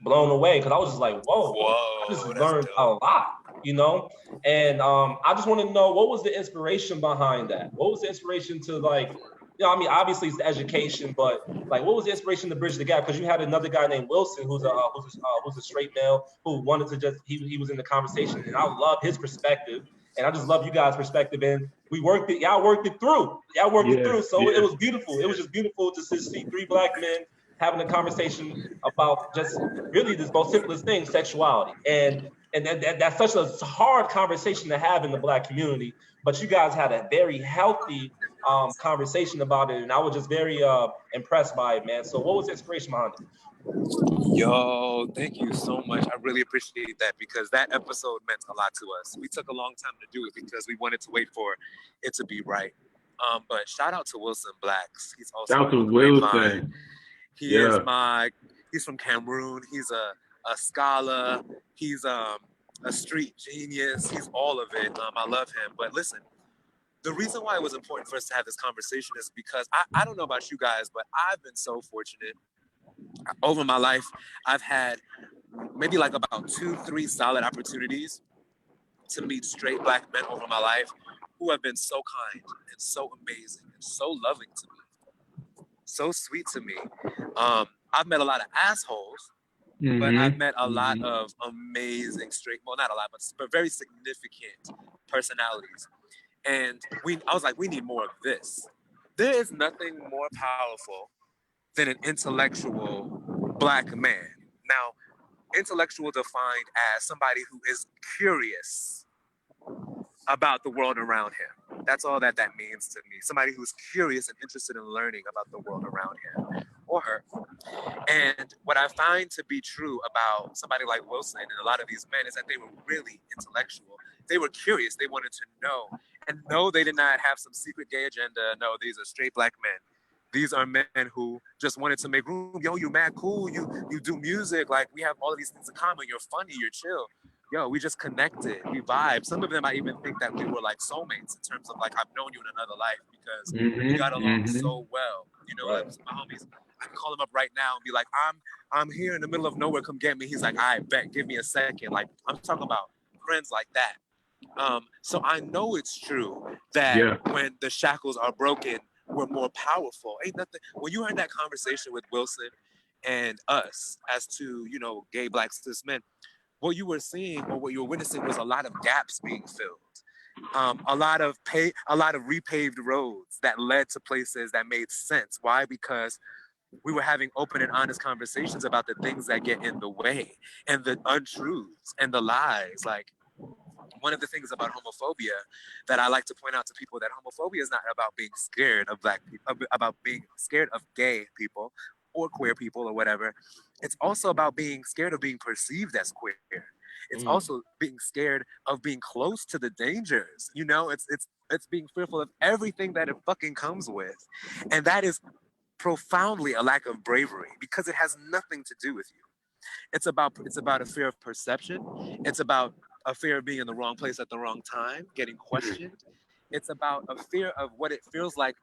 blown away, because I was just like, whoa, I just learned a lot, you know? And I just want to know, what was the inspiration behind that? What was the inspiration to, like, you know, I mean, obviously it's the education, but like, what was the inspiration to bridge the gap? Because you had another guy named Wilson, who's a straight male, who wanted to just, he was in the conversation, and I love his perspective, and I just love you guys' perspective, and y'all worked it through, so it was beautiful. It was just beautiful to see three Black men having a conversation about just really this most simplest thing, sexuality. And that's such a hard conversation to have in the Black community, but you guys had a very healthy conversation about it, and I was just very impressed by it, man. So what was the inspiration behind it? Yo, thank you so much. I really appreciate that, because that episode meant a lot to us. We took a long time to do it because we wanted to wait for it to be right. But shout out to Wilson Blacks. He's also shout out to Wilson. He's from Cameroon. He's a scholar. He's a street genius. He's all of it. I love him. But listen, the reason why it was important for us to have this conversation is because I don't know about you guys, but I've been so fortunate. Over my life, I've had maybe like about 2-3 solid opportunities to meet straight Black men over my life who have been so kind and so amazing and so loving to me. So sweet to me. I've met a lot of assholes, but I've met a lot of amazing straight, well, not a lot, but very significant personalities. And I was like, we need more of this. There is nothing more powerful than an intellectual Black man. Now, intellectual defined as somebody who is curious about the world around him. That's all that means to me. Somebody who's curious and interested in learning about the world around him or her. And what I find to be true about somebody like Wilson and a lot of these men is that they were really intellectual. They were curious. They wanted to know. And no, they did not have some secret gay agenda. No, these are straight Black men. These are men who just wanted to make room. Yo, you mad cool. You do music. Like, we have all of these things in common. You're funny. You're chill. Yo, we just connected. We vibe. Some of them I even think that we were like soulmates in terms of like, I've known you in another life because we got along so well. You know, like my homies, I can call him up right now and be like, I'm here in the middle of nowhere. Come get me. He's like, all right, bet. Give me a second. Like, I'm talking about friends like that. So I know it's true that when the shackles are broken, we're more powerful. Ain't nothing. When you heard that conversation with Wilson and us as to, you know, gay, black, cis men, what you were seeing or what you were witnessing was a lot of gaps being filled. A lot of repaved roads that led to places that made sense. Why? Because we were having open and honest conversations about the things that get in the way and the untruths and the lies. Like, one of the things about homophobia that I like to point out to people, that homophobia is not about being scared of black people, about being scared of gay people or queer people or whatever. It's also about being scared of being perceived as queer. It's also being scared of being close to the dangers. You know, it's being fearful of everything that it fucking comes with. And that is profoundly a lack of bravery because it has nothing to do with you. It's about a fear of perception. It's about a fear of being in the wrong place at the wrong time, getting questioned. It's about a fear of what it feels like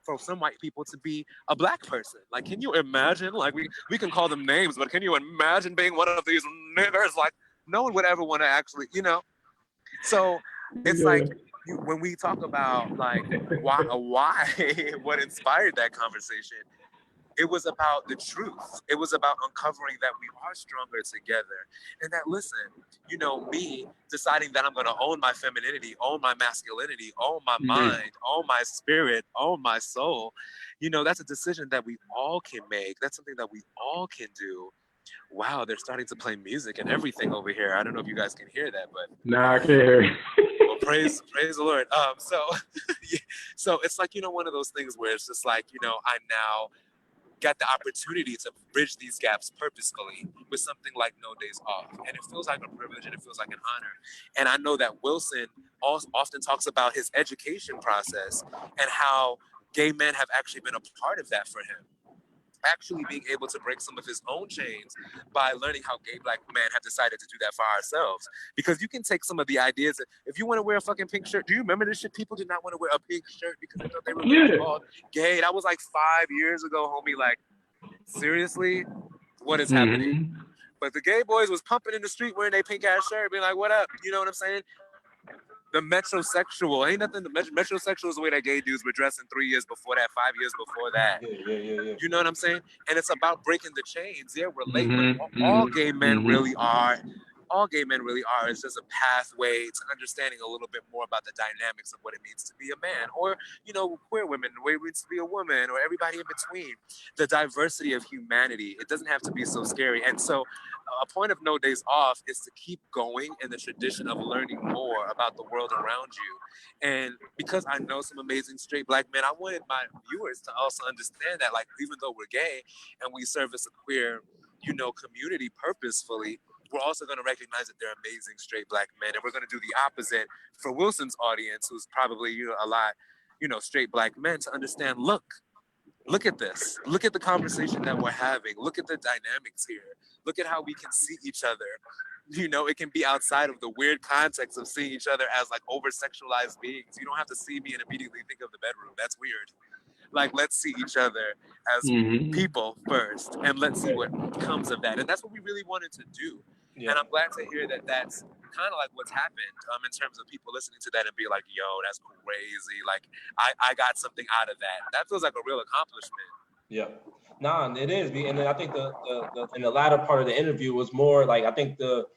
for some white people to be a black person. Like, can you imagine? Like, we can call them names, but can you imagine being one of these niggers? Like, no one would ever want to actually, you know. So it's like when we talk about like why what inspired that conversation. It was about the truth. It was about uncovering that we are stronger together. And that, listen, you know, me deciding that I'm going to own my femininity, own my masculinity, own my mind, own my spirit, own my soul, you know, that's a decision that we all can make. That's something that we all can do. Wow, they're starting to play music and everything over here. I don't know if you guys can hear that, but nah, I can't hear it. Well, praise the Lord. So it's like, you know, one of those things where it's just like, you know, I now get the opportunity to bridge these gaps purposefully with something like No Daze Off. And it feels like a privilege and it feels like an honor. And I know that Wilson often talks about his education process and how gay men have actually been a part of that for him. Actually being able to break some of his own chains by learning how gay black men have decided to do that for ourselves. Because you can take some of the ideas. If you want to wear a fucking pink shirt, do you remember this shit? People did not want to wear a pink shirt because they thought they were really called gay. That was like 5 years ago, homie. Like, seriously, what is happening? But the gay boys was pumping in the street wearing their pink ass shirt, being like, "What up?" You know what I'm saying? The metrosexual, ain't nothing. The metrosexual is the way that gay dudes were dressing 3 years before that, 5 years before that. Yeah. You know what I'm saying? And it's about breaking the chains. Yeah, we're late, but all gay men really are. All gay men really are is just a pathway to understanding a little bit more about the dynamics of what it means to be a man, or, you know, queer women, the way it means to be a woman, or everybody in between. The diversity of humanity. It doesn't have to be so scary. And so a point of No Daze Off is to keep going in the tradition of learning more about the world around you. And because I know some amazing straight black men, I wanted my viewers to also understand that, like, even though we're gay and we service a queer, you know, community purposefully, we're also going to recognize that they're amazing straight black men. And we're going to do the opposite for Wilson's audience, who's probably, you know, a lot, you know, straight black men, to understand, look at this. Look at the conversation that we're having. Look at the dynamics here. Look at how we can see each other. You know, it can be outside of the weird context of seeing each other as like over-sexualized beings. You don't have to see me and immediately think of the bedroom. That's weird. Like, let's see each other as people first, and let's see what comes of that. And that's what we really wanted to do. Yeah. And I'm glad to hear that that's kind of like what's happened in terms of people listening to that and be like, yo, that's crazy. Like, I got something out of that. That feels like a real accomplishment. Yeah. Nah, it is. And then I think the in the latter part of the interview was more like, I think the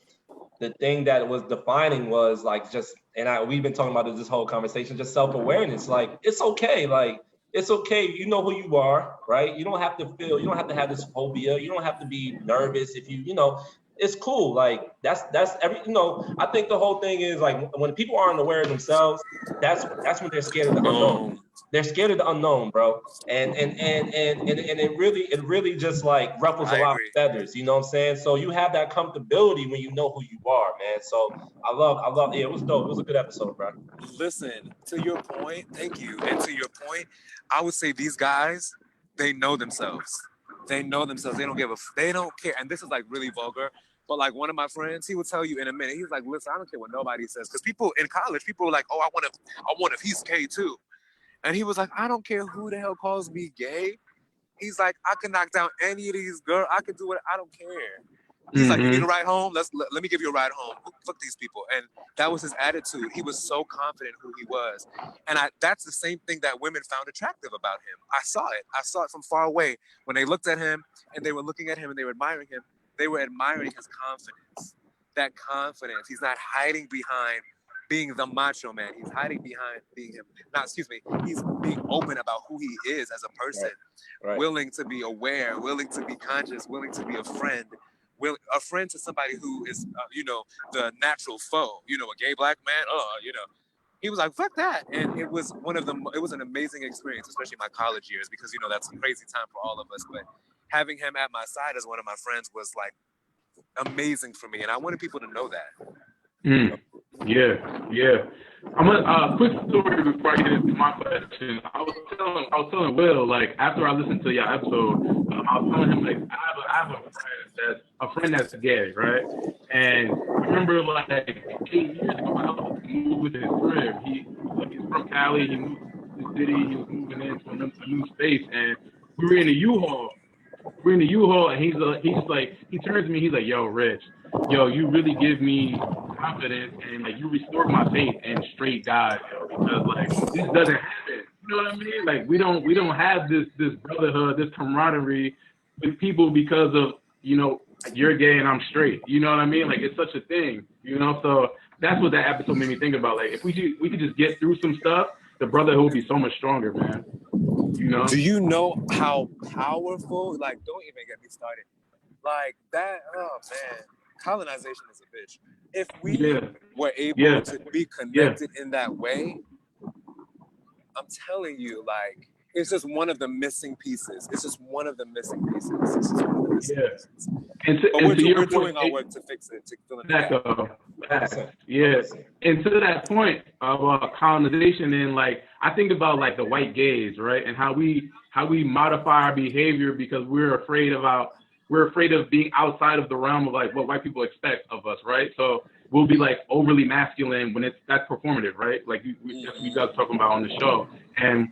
thing that was defining was like just, and we've been talking about this whole conversation, just self-awareness. Like, it's okay. Like, it's okay. You know who you are, right? You don't have to have this phobia. You don't have to be nervous if you know, it's cool. Like, that's every, you know, I think the whole thing is like, when people aren't aware of themselves, that's when they're scared of the unknown. They're scared of the unknown, bro. And it really just like ruffles a lot of feathers, you know what I'm saying? So you have that comfortability when you know who you are, man. So I love, yeah, it was dope. It was a good episode, bro. Listen, to your point, thank you. And to your point, I would say these guys, they know themselves. They know themselves. They don't care. And this is like really vulgar, but like one of my friends, he would tell you in a minute, he's like, listen, I don't care what nobody says. Because people in college, people were like, oh, I want if he's gay too. And he was like, I don't care who the hell calls me gay. He's like, I can knock down any of these girls. I can do it. I don't care. He's like, you need a ride home? Let me give you a ride home. Fuck these people. And that was his attitude. He was so confident who he was. And that's the same thing that women found attractive about him. I saw it. I saw it from far away. When they looked at him and they were looking at him and they were admiring him, they were admiring his confidence. That confidence. He's not hiding behind being the macho man. He's hiding behind being him. He's being open about who he is as a person. Right. Willing to be aware, willing to be conscious, willing to be a friend. A friend to somebody who is, the natural foe, a gay black man, he was like, fuck that. And it was an amazing experience, especially my college years, because, that's a crazy time for all of us. But having him at my side as one of my friends was like amazing for me. And I wanted people to know that. Yeah. I'm a quick story before I get into my question. I was telling Will, like, after I listened to your episode, I was telling him, like, I have a friend that's gay, right? And I remember, like, 8 years ago, I was moved with his friend. He's from Cali. He moved to the city. He was moving into a new space, and we were in a U-Haul. And he turns to me, he's like, yo, Rich, you really give me confidence, and like you restore my faith in straight guys, because like this doesn't happen. You know what I mean? Like we don't have this brotherhood, this camaraderie with people because of you're gay and I'm straight. You know what I mean? Like it's such a thing. So that's what that episode made me think about. Like if we could just get through some stuff, the brotherhood would be so much stronger, man. Do you know how powerful? Like, don't even get me started. Like that. Oh man, colonization is a bitch. If we were able to be connected in that way, I'm telling you, like, it's just one of the missing pieces. Pieces. We're doing our work to fix it, to fill in the gap. Yeah. And to that point of colonization, and like, I think about like the white gays, right? And how we modify our behavior because we're afraid of being outside of the realm of like what white people expect of us, right? So we'll be like overly masculine when that's performative, right? Like that's what you guys are talking about on the show. And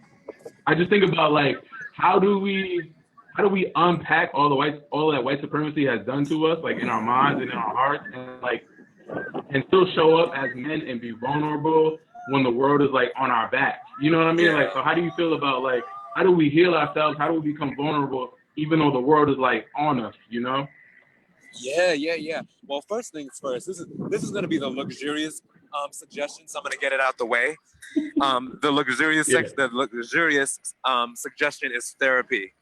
I just think about like how do we unpack all that white supremacy has done to us, like in our minds and in our hearts, and still show up as men and be vulnerable when the world is like on our backs. You know what I mean? Yeah. Like, so how do you feel about like how do we heal ourselves? How do we become vulnerable even though the world is like on us? Yeah. Well, first things first. This is going to be the luxurious suggestion, so I'm going to get it out the way. The luxurious suggestion is therapy.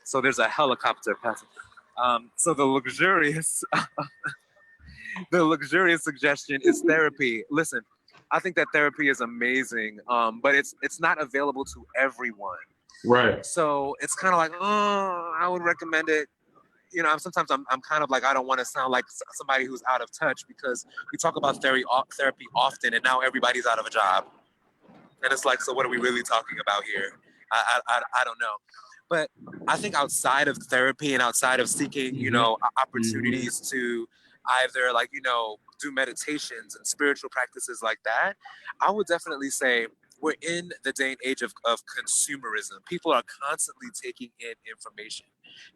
So there's a helicopter passing. So the luxurious suggestion is therapy. Listen, I think that therapy is amazing, but it's not available to everyone. Right. So it's kind of like, I would recommend it. Sometimes I'm kind of like, I don't want to sound like somebody who's out of touch, because we talk about therapy often, and now everybody's out of a job. And it's like, so what are we really talking about here? I don't know. But I think outside of therapy and outside of seeking, opportunities to either like, do meditations and spiritual practices like that, I would definitely say we're in the day and age of consumerism. People are constantly taking in information.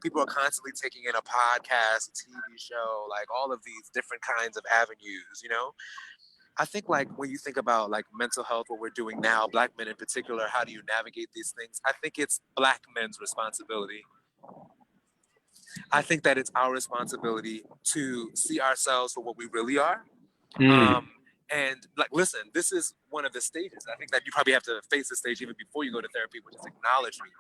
People are constantly taking in a podcast, a TV show, like all of these different kinds of avenues, I think like when you think about like mental health, what we're doing now, Black men in particular, how do you navigate these things? I think it's Black men's responsibility. I think that it's our responsibility to see ourselves for what we really are. And like, listen, this is one of the stages. I think that you probably have to face the stage even before you go to therapy, which is acknowledgement,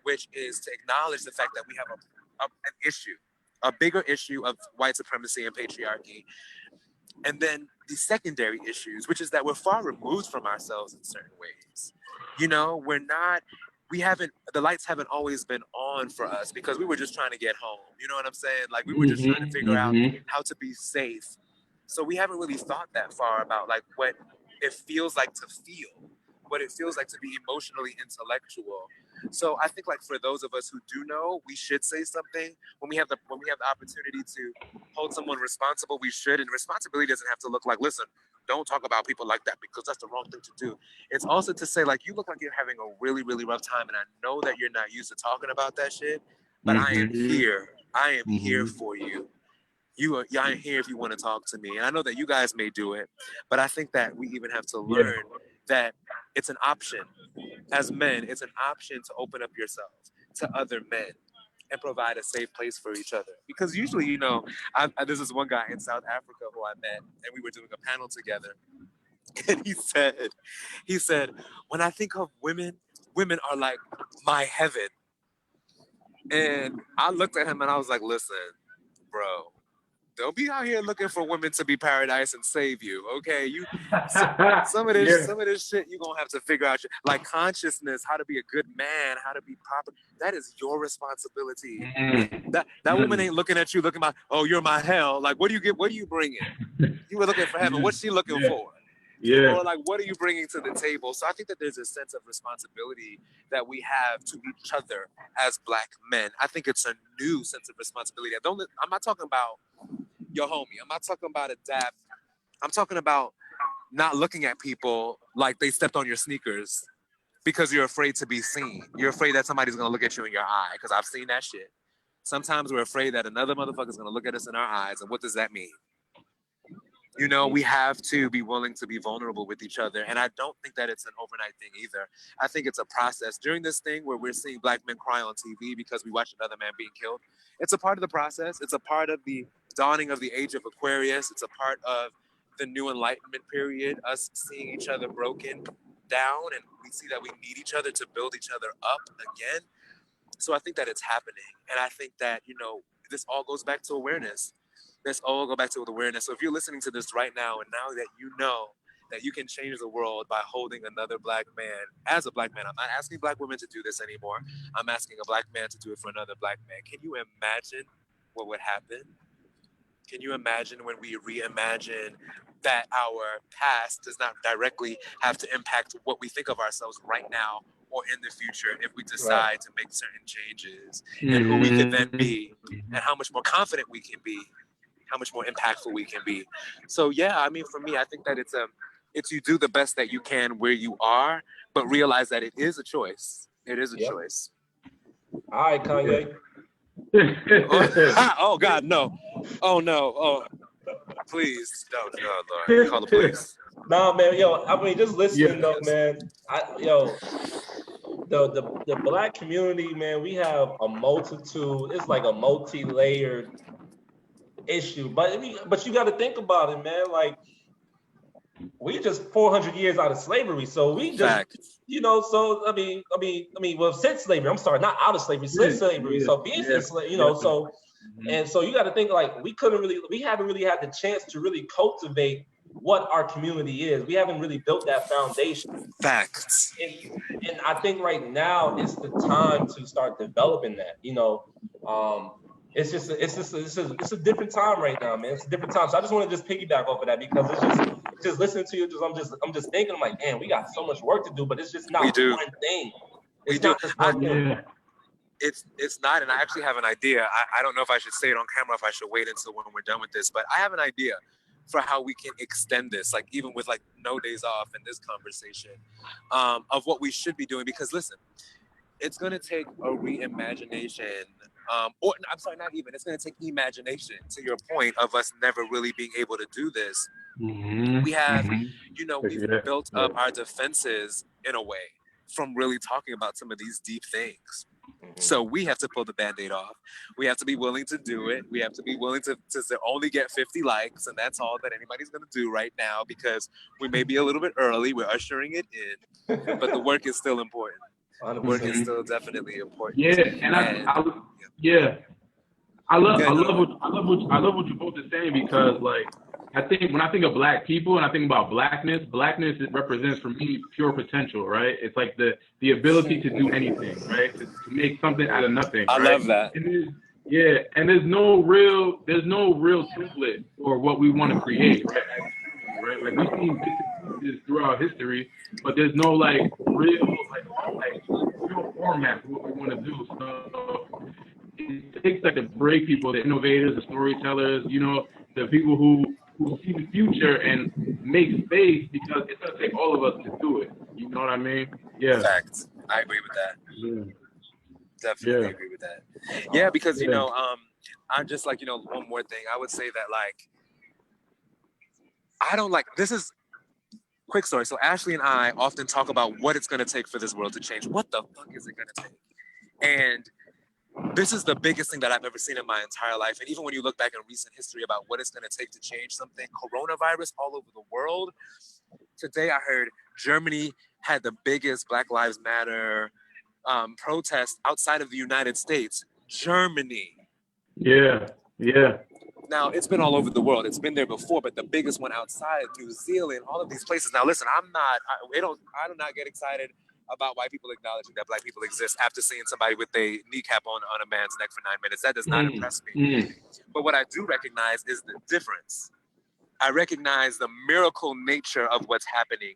which is to acknowledge the fact that we have an issue, a bigger issue of white supremacy and patriarchy. And then the secondary issues, which is that we're far removed from ourselves in certain ways. The lights haven't always been on for us because we were just trying to get home. You know what I'm saying? Like we were just trying to figure out how to be safe. So we haven't really thought that far about like what it feels like to feel, what it feels like to be emotionally intellectual. So I think like for those of us who do know, we should say something when we have the opportunity to hold someone responsible. We should, and responsibility doesn't have to look like, listen, don't talk about people like that because that's the wrong thing to do. It's also to say like, you look like you're having a really, really rough time, and I know that you're not used to talking about that shit, but I am here. I am here for you. I'm here if you want to talk to me. And I know that you guys may do it, but I think that we even have to learn that it's an option. As men, it's an option to open up yourself to other men and provide a safe place for each other. Because usually, you know, there's this one guy in South Africa who I met, and we were doing a panel together. And he said, when I think of women, women are like my heaven. And I looked at him and I was like, listen, bro, don't be out here looking for women to be paradise and save you, okay? Some of this shit you gonna have to figure out. Like consciousness, how to be a good man, how to be proper. That is your responsibility. That woman ain't looking at you looking like, oh, you're my hell. Like, what do you get? What are you bringing? You were looking for heaven. What's she looking for? Or like, what are you bringing to the table? So I think that there's a sense of responsibility that we have to each other as Black men. I think it's a new sense of responsibility. I'm not talking about your homie. I'm not talking about a dap. I'm talking about not looking at people like they stepped on your sneakers because you're afraid to be seen. You're afraid that somebody's gonna look at you in your eye, because I've seen that shit. Sometimes we're afraid that another motherfucker's gonna look at us in our eyes, and what does that mean? You know, we have to be willing to be vulnerable with each other. And I don't think that it's an overnight thing either. I think it's a process. During this thing where we're seeing Black men cry on TV because we watched another man being killed, it's a part of the process. It's a part of the dawning of the age of Aquarius. It's a part of the new enlightenment period, us seeing each other broken down, and we see that we need each other to build each other up again. So I think that it's happening. And I think that, you know, this all goes back to awareness. Let's all go back to awareness. So if you're listening to this right now, and now that you know that you can change the world by holding another Black man, as a Black man, I'm not asking Black women to do this anymore. I'm asking a Black man to do it for another Black man. Can you imagine what would happen? Can you imagine when we reimagine that our past does not directly have to impact what we think of ourselves right now or in the future if we decide to make certain changes, and who we can then be, and how much more confident we can be, how much more impactful we can be. So yeah, I mean, for me, I think that it's you do the best that you can where you are, but realize that it is a choice. It is a choice. All right, Kanye. Oh God, no. Oh no. Oh, please don't. Oh, Lord. Call the police. Nah, man. Yo, I mean, just listening though, man. The Black community, man, we have a multitude. It's like a multi-layered issue, but you got to think about it, man. Like, we just 400 years out of slavery, so we just, you know. So I mean, well, since slavery, I'm sorry, not out of slavery, since slavery. So being since slavery, you know, so and so you got to think like we haven't really had the chance to really cultivate what our community is. We haven't really built that foundation. Facts. And I think right now is the time to start developing that. You know, it's a different time right now, man. It's a different time. So I just want to just piggyback off of that, because it's just listening to you. I'm just thinking, I'm like, man, we got so much work to do, but it's just not one thing. It's not just one thing. It's not, and I actually have an idea. I don't know if I should say it on camera, if I should wait until when we're done with this, but I have an idea for how we can extend this, like even with like No Daze Off in this conversation, of what we should be doing. Because listen, it's gonna take a reimagination, it's gonna take imagination, to your point of us never really being able to do this. We have, we've built up our defenses in a way from really talking about some of these deep things. So we have to pull the Band-Aid off. We have to be willing to do it. We have to be willing to only get 50 likes, and that's all that anybody's going to do right now, because we may be a little bit early. We're ushering it in, but the work is still important. 100%. The work is still definitely important. Yeah, and I love what you both are saying, because like I think when I think of Black people and I think about blackness, it represents for me pure potential, right? It's like the ability to do anything, right? To make something out of nothing. I love that. And there's no real template for what we want to create, right? Like we've seen this throughout history, but there's no like real format for what we want to do. So it takes like the brave people, the innovators, the storytellers, the people who see the future and make space, because it's gonna take all of us to do it. You know what I mean? Yeah. Facts. I agree with that. Yeah. Definitely agree with that. Yeah, because I'm just like, one more thing. I would say that like, I don't like, this is quick story. So Ashley and I often talk about what it's going to take for this world to change. What the fuck is it going to take? And this is the biggest thing that I've ever seen in my entire life. And even when you look back in recent history about what it's going to take to change something, coronavirus all over the world. Today I heard Germany had the biggest Black Lives Matter protest outside of the United States. Germany. Yeah. Now, it's been all over the world. It's been there before, but the biggest one outside, New Zealand, all of these places. Now, listen, I do not get excited about white people acknowledging that Black people exist after seeing somebody with a kneecap on a man's neck for 9 minutes. That does not impress me. But what I do recognize is the difference. I recognize the miracle nature of what's happening.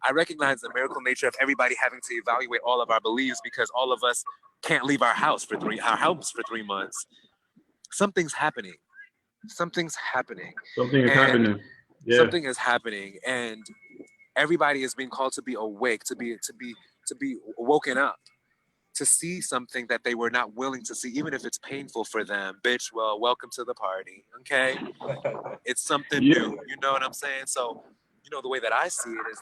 I recognize the miracle nature of everybody having to evaluate all of our beliefs because all of us can't leave our house for 3 months. Something's happening. Something is happening. Yeah. Something is happening, and everybody is being called to be awake, to be woken up, to see something that they were not willing to see, even if it's painful for them. Bitch, well, welcome to the party. Okay, it's something new. You know what I'm saying? So, the way that I see it is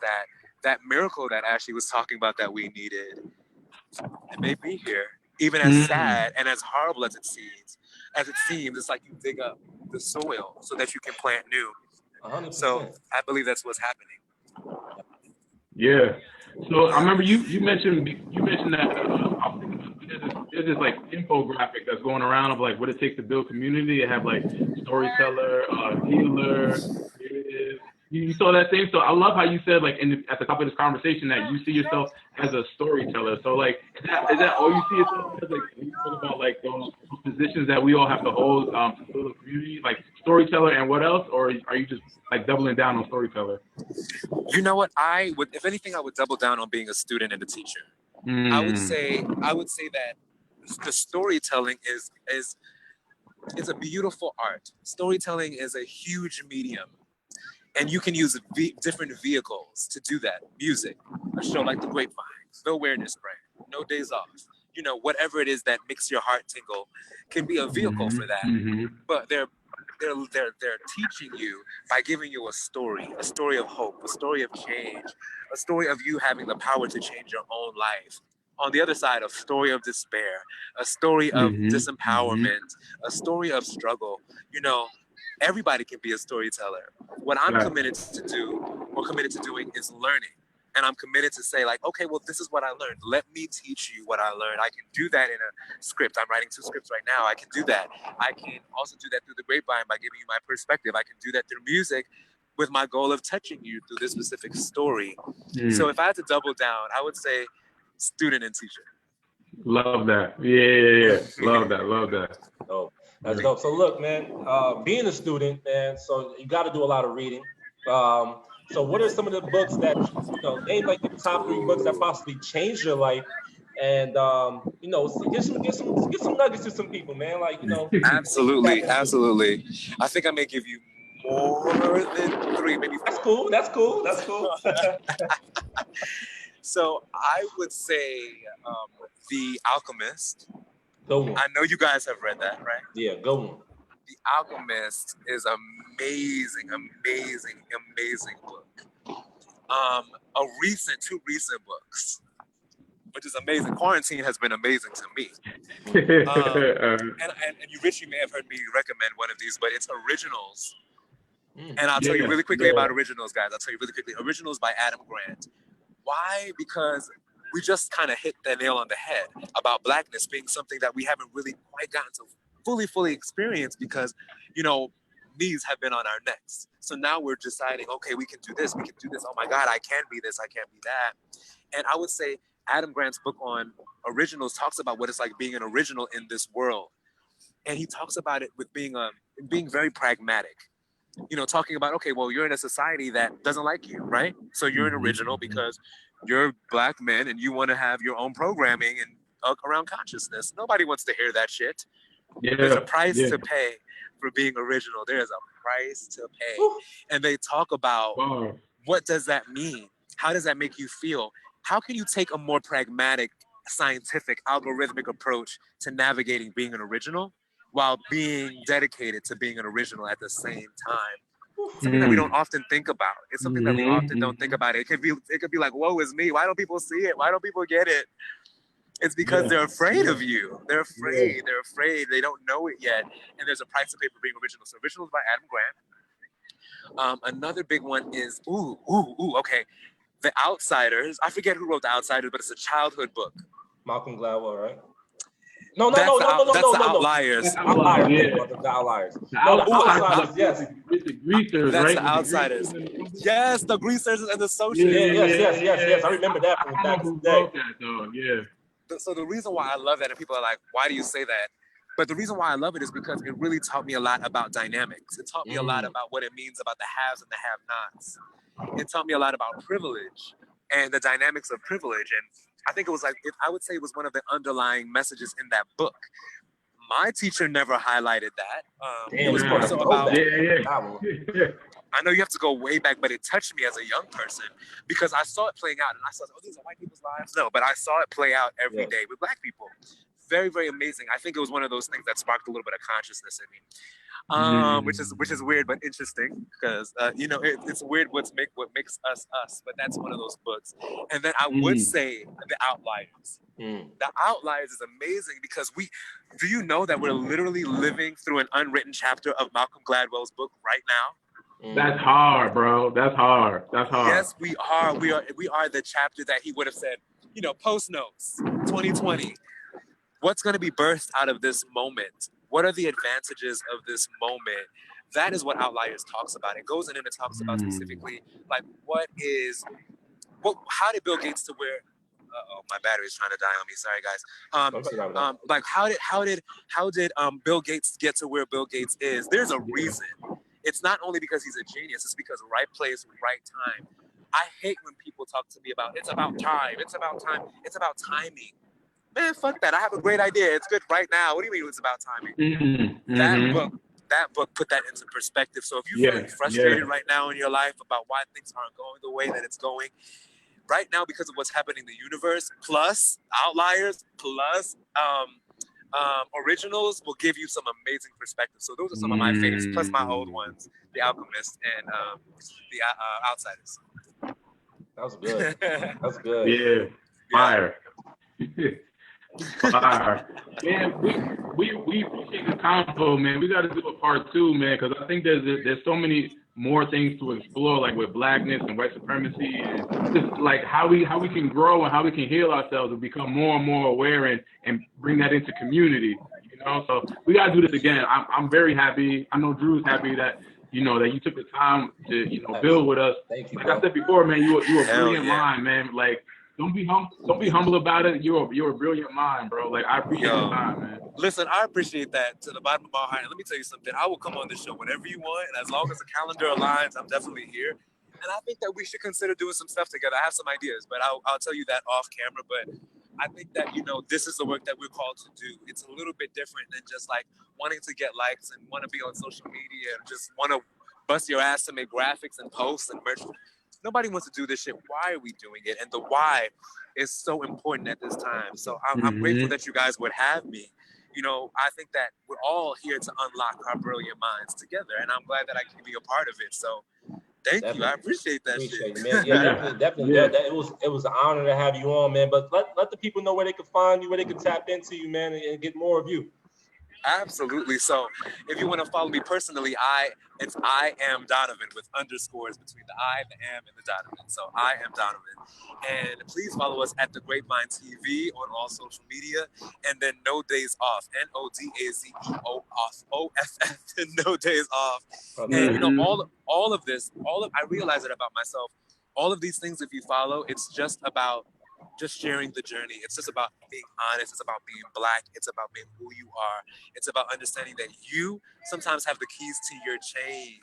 that miracle that Ashley was talking about that we needed, it may be here, even as sad and as horrible as it seems. It's like you dig up the soil so that you can plant new. 100%. So I believe that's what's happening. Yeah. So I remember you mentioned that there's this like infographic that's going around of like what it takes to build community. It have like storyteller, healer, creative. You saw that thing. So I love how you said like at the top of this conversation that you see yourself as a storyteller. So like is that all you see yourself as? Like when you talk about like those positions that we all have to hold to build a community, like storyteller and what else, or are you just like doubling down on storyteller? You know what? If anything, I would double down on being a student and a teacher. I would say that the storytelling is a beautiful art. Storytelling is a huge medium. And you can use different vehicles to do that. Music, a show like the Grapevine, the Awareness Brand, No Daze Off. Whatever it is that makes your heart tingle can be a vehicle for that. But they're teaching you by giving you a story of hope, a story of change, a story of you having the power to change your own life. On the other side, a story of despair, a story of disempowerment, a story of struggle. Everybody can be a storyteller. What I'm committed to doing is learning. And I'm committed to say like, okay, well, this is what I learned. Let me teach you what I learned. I can do that in a script. I'm writing 2 scripts right now. I can do that. I can also do that through the Grapevine by giving you my perspective. I can do that through music with my goal of touching you through this specific story. So if I had to double down, I would say student and teacher. Love that. Yeah. Love that. Oh, that's dope. So look, man, being a student, man, so you got to do a lot of reading. So what are some of the books that, name like the top 3 books that possibly changed your life? And, get some nuggets to some people, man. Like, Absolutely. I think I may give you more than 3, maybe 4. That's cool. So I would say The Alchemist. Go on. I know you guys have read that, right? Yeah, go on. The Alchemist is amazing book. 2 recent books, which is amazing. Quarantine has been amazing to me. And you, Rich, you may have heard me recommend one of these, but it's Originals. And I'll tell you really quickly about Originals, guys. Originals by Adam Grant. Why? Because we just kind of hit the nail on the head about Blackness being something that we haven't really quite gotten to fully experience because, knees have been on our necks. So now we're deciding, okay, we can do this. Oh my God, I can be this. I can't be that. And I would say Adam Grant's book on Originals talks about what it's like being an original in this world. And he talks about it with being very pragmatic. Talking about, okay, well, you're in a society that doesn't like you, right? So you're an original because you're Black men and you want to have your own programming and around consciousness. Nobody wants to hear that shit. There's a price to pay for being original. There's a price to pay. And they talk about what does that mean? How does that make you feel? How can you take a more pragmatic, scientific, algorithmic approach to navigating being an original while being dedicated to being an original at the same time. Something that we don't often think about. It's something that we often don't think about. It could be like, woe is me. Why don't people see it? Why don't people get it? It's because they're afraid of you. They're afraid. They're afraid. They don't know it yet. And there's a price to pay for being original. So Originals by Adam Grant. Another big one is, okay. The Outsiders. I forget who wrote The Outsiders, but it's a childhood book. Malcolm Gladwell, right? No. That's the Outliers. The Outliers. The Outliers. No, The Outsiders, yes. The Greasers, That's right? The Outsiders. Yes, the Greasers and the Socialists. Yes. I remember that from back in the day. So the reason why I love that, and people are like, why do you say that? But the reason why I love it is because it really taught me a lot about dynamics. It taught me a lot about what it means about the haves and the have-nots. It taught me a lot about privilege and the dynamics of privilege. And I think it was I would say it was one of the underlying messages in that book. My teacher never highlighted that. It was more so about, I know you have to go way back, but it touched me as a young person because I saw it playing out and I saw, these are white people's lives. No, but I saw it play out every day with Black people. Very, very amazing. I think it was one of those things that sparked a little bit of consciousness in me, which is weird but interesting because it's weird what makes us us. But that's one of those books. And then I would say The Outliers. The Outliers is amazing because do you know that we're literally living through an unwritten chapter of Malcolm Gladwell's book right now? That's hard, bro. That's hard. Yes, we are. We are the chapter that he would have said, post notes, 2020. What's going to be birthed out of this moment? What are the advantages of this moment? That is what Outliers talks about. It goes in and it talks about specifically, like, how did Bill Gates to where, my battery's trying to die on me. Sorry, guys. Like, how did Bill Gates get to where Bill Gates is? There's a reason. It's not only because he's a genius, it's because right place, right time. I hate when people talk to me about, it's about time, it's about timing. Man, fuck that. I have a great idea. It's good right now. What do you mean it's about timing? That book put that into perspective. So if you're feeling frustrated right now in your life about why things aren't going the way that it's going, right now because of what's happening in the universe, plus Outliers, plus Originals will give you some amazing perspective. So those are some of my favorites, plus my old ones, The Alchemist and The Outsiders. That was good. That's good. Yeah. Fire. Man, we appreciate the convo, man. We got to do a part 2, man, because I think there's so many more things to explore, like with Blackness and white supremacy, and just like how we can grow and how we can heal ourselves and become more and more aware and bring that into community. So we got to do this again. I'm very happy. I know Drew's happy that that you took the time to build with us. Thank you, like I said before, man, you a brilliant mind, man. Like. Don't be humble about it. You're a brilliant mind, bro. Like, I appreciate your time, man. Listen, I appreciate that to the bottom of my heart. And let me tell you something. I will come on this show whenever you want, and as long as the calendar aligns, I'm definitely here. And I think that we should consider doing some stuff together. I have some ideas, but I'll tell you that off camera. But I think that this is the work that we're called to do. It's a little bit different than just like wanting to get likes and want to be on social media and just want to bust your ass to make graphics and posts and merch. Nobody wants to do this shit. Why are we doing it? And the why is so important at this time. So I'm grateful that you guys would have me. I think that we're all here to unlock our brilliant minds together. And I'm glad that I can be a part of it. So thank you. I appreciate that shit. Man. Yeah, definitely. Yeah. It was an honor to have you on, man. But let the people know where they can find you, where they can tap into you, man, and get more of you. Absolutely. So if you want to follow me personally, I am Donovan with underscores between the I, the M, and the Donovan. So I am Donovan. And please follow us at the Grapevine TV on all social media. And then No Daze Off, NODAZEO off, OFF, No Daze Off. And all of this, I realize it about myself. All of these things, if you follow, it's just about just sharing the journey. It's just about being honest. It's about being Black. It's about being who you are. It's about understanding that you sometimes have the keys to your chains.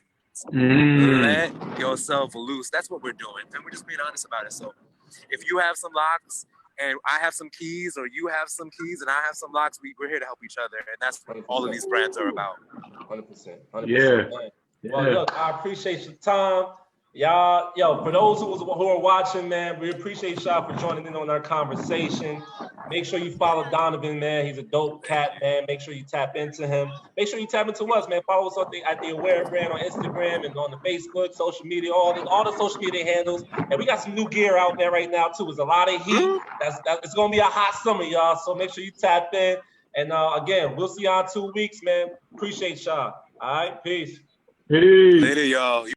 Let yourself loose. That's what we're doing. And we're just being honest about it. So if you have some locks and I have some keys, or you have some keys and I have some locks, we're here to help each other. And that's what all of these brands are about. 100%. Yeah. Well, look, I appreciate your time. Y'all, for those who are watching, man, we appreciate y'all for joining in on our conversation. Make sure you follow Donovan, man. He's a dope cat, man. Make sure you tap into him. Make sure you tap into us, man. Follow us at the Aware brand on Instagram and on the Facebook, social media, all the social media handles. And we got some new gear out there right now too. There's a lot of heat. It's gonna be a hot summer, y'all. So make sure you tap in. And again, we'll see y'all in 2 weeks, man. Appreciate y'all. All right, peace. Peace. Later, y'all.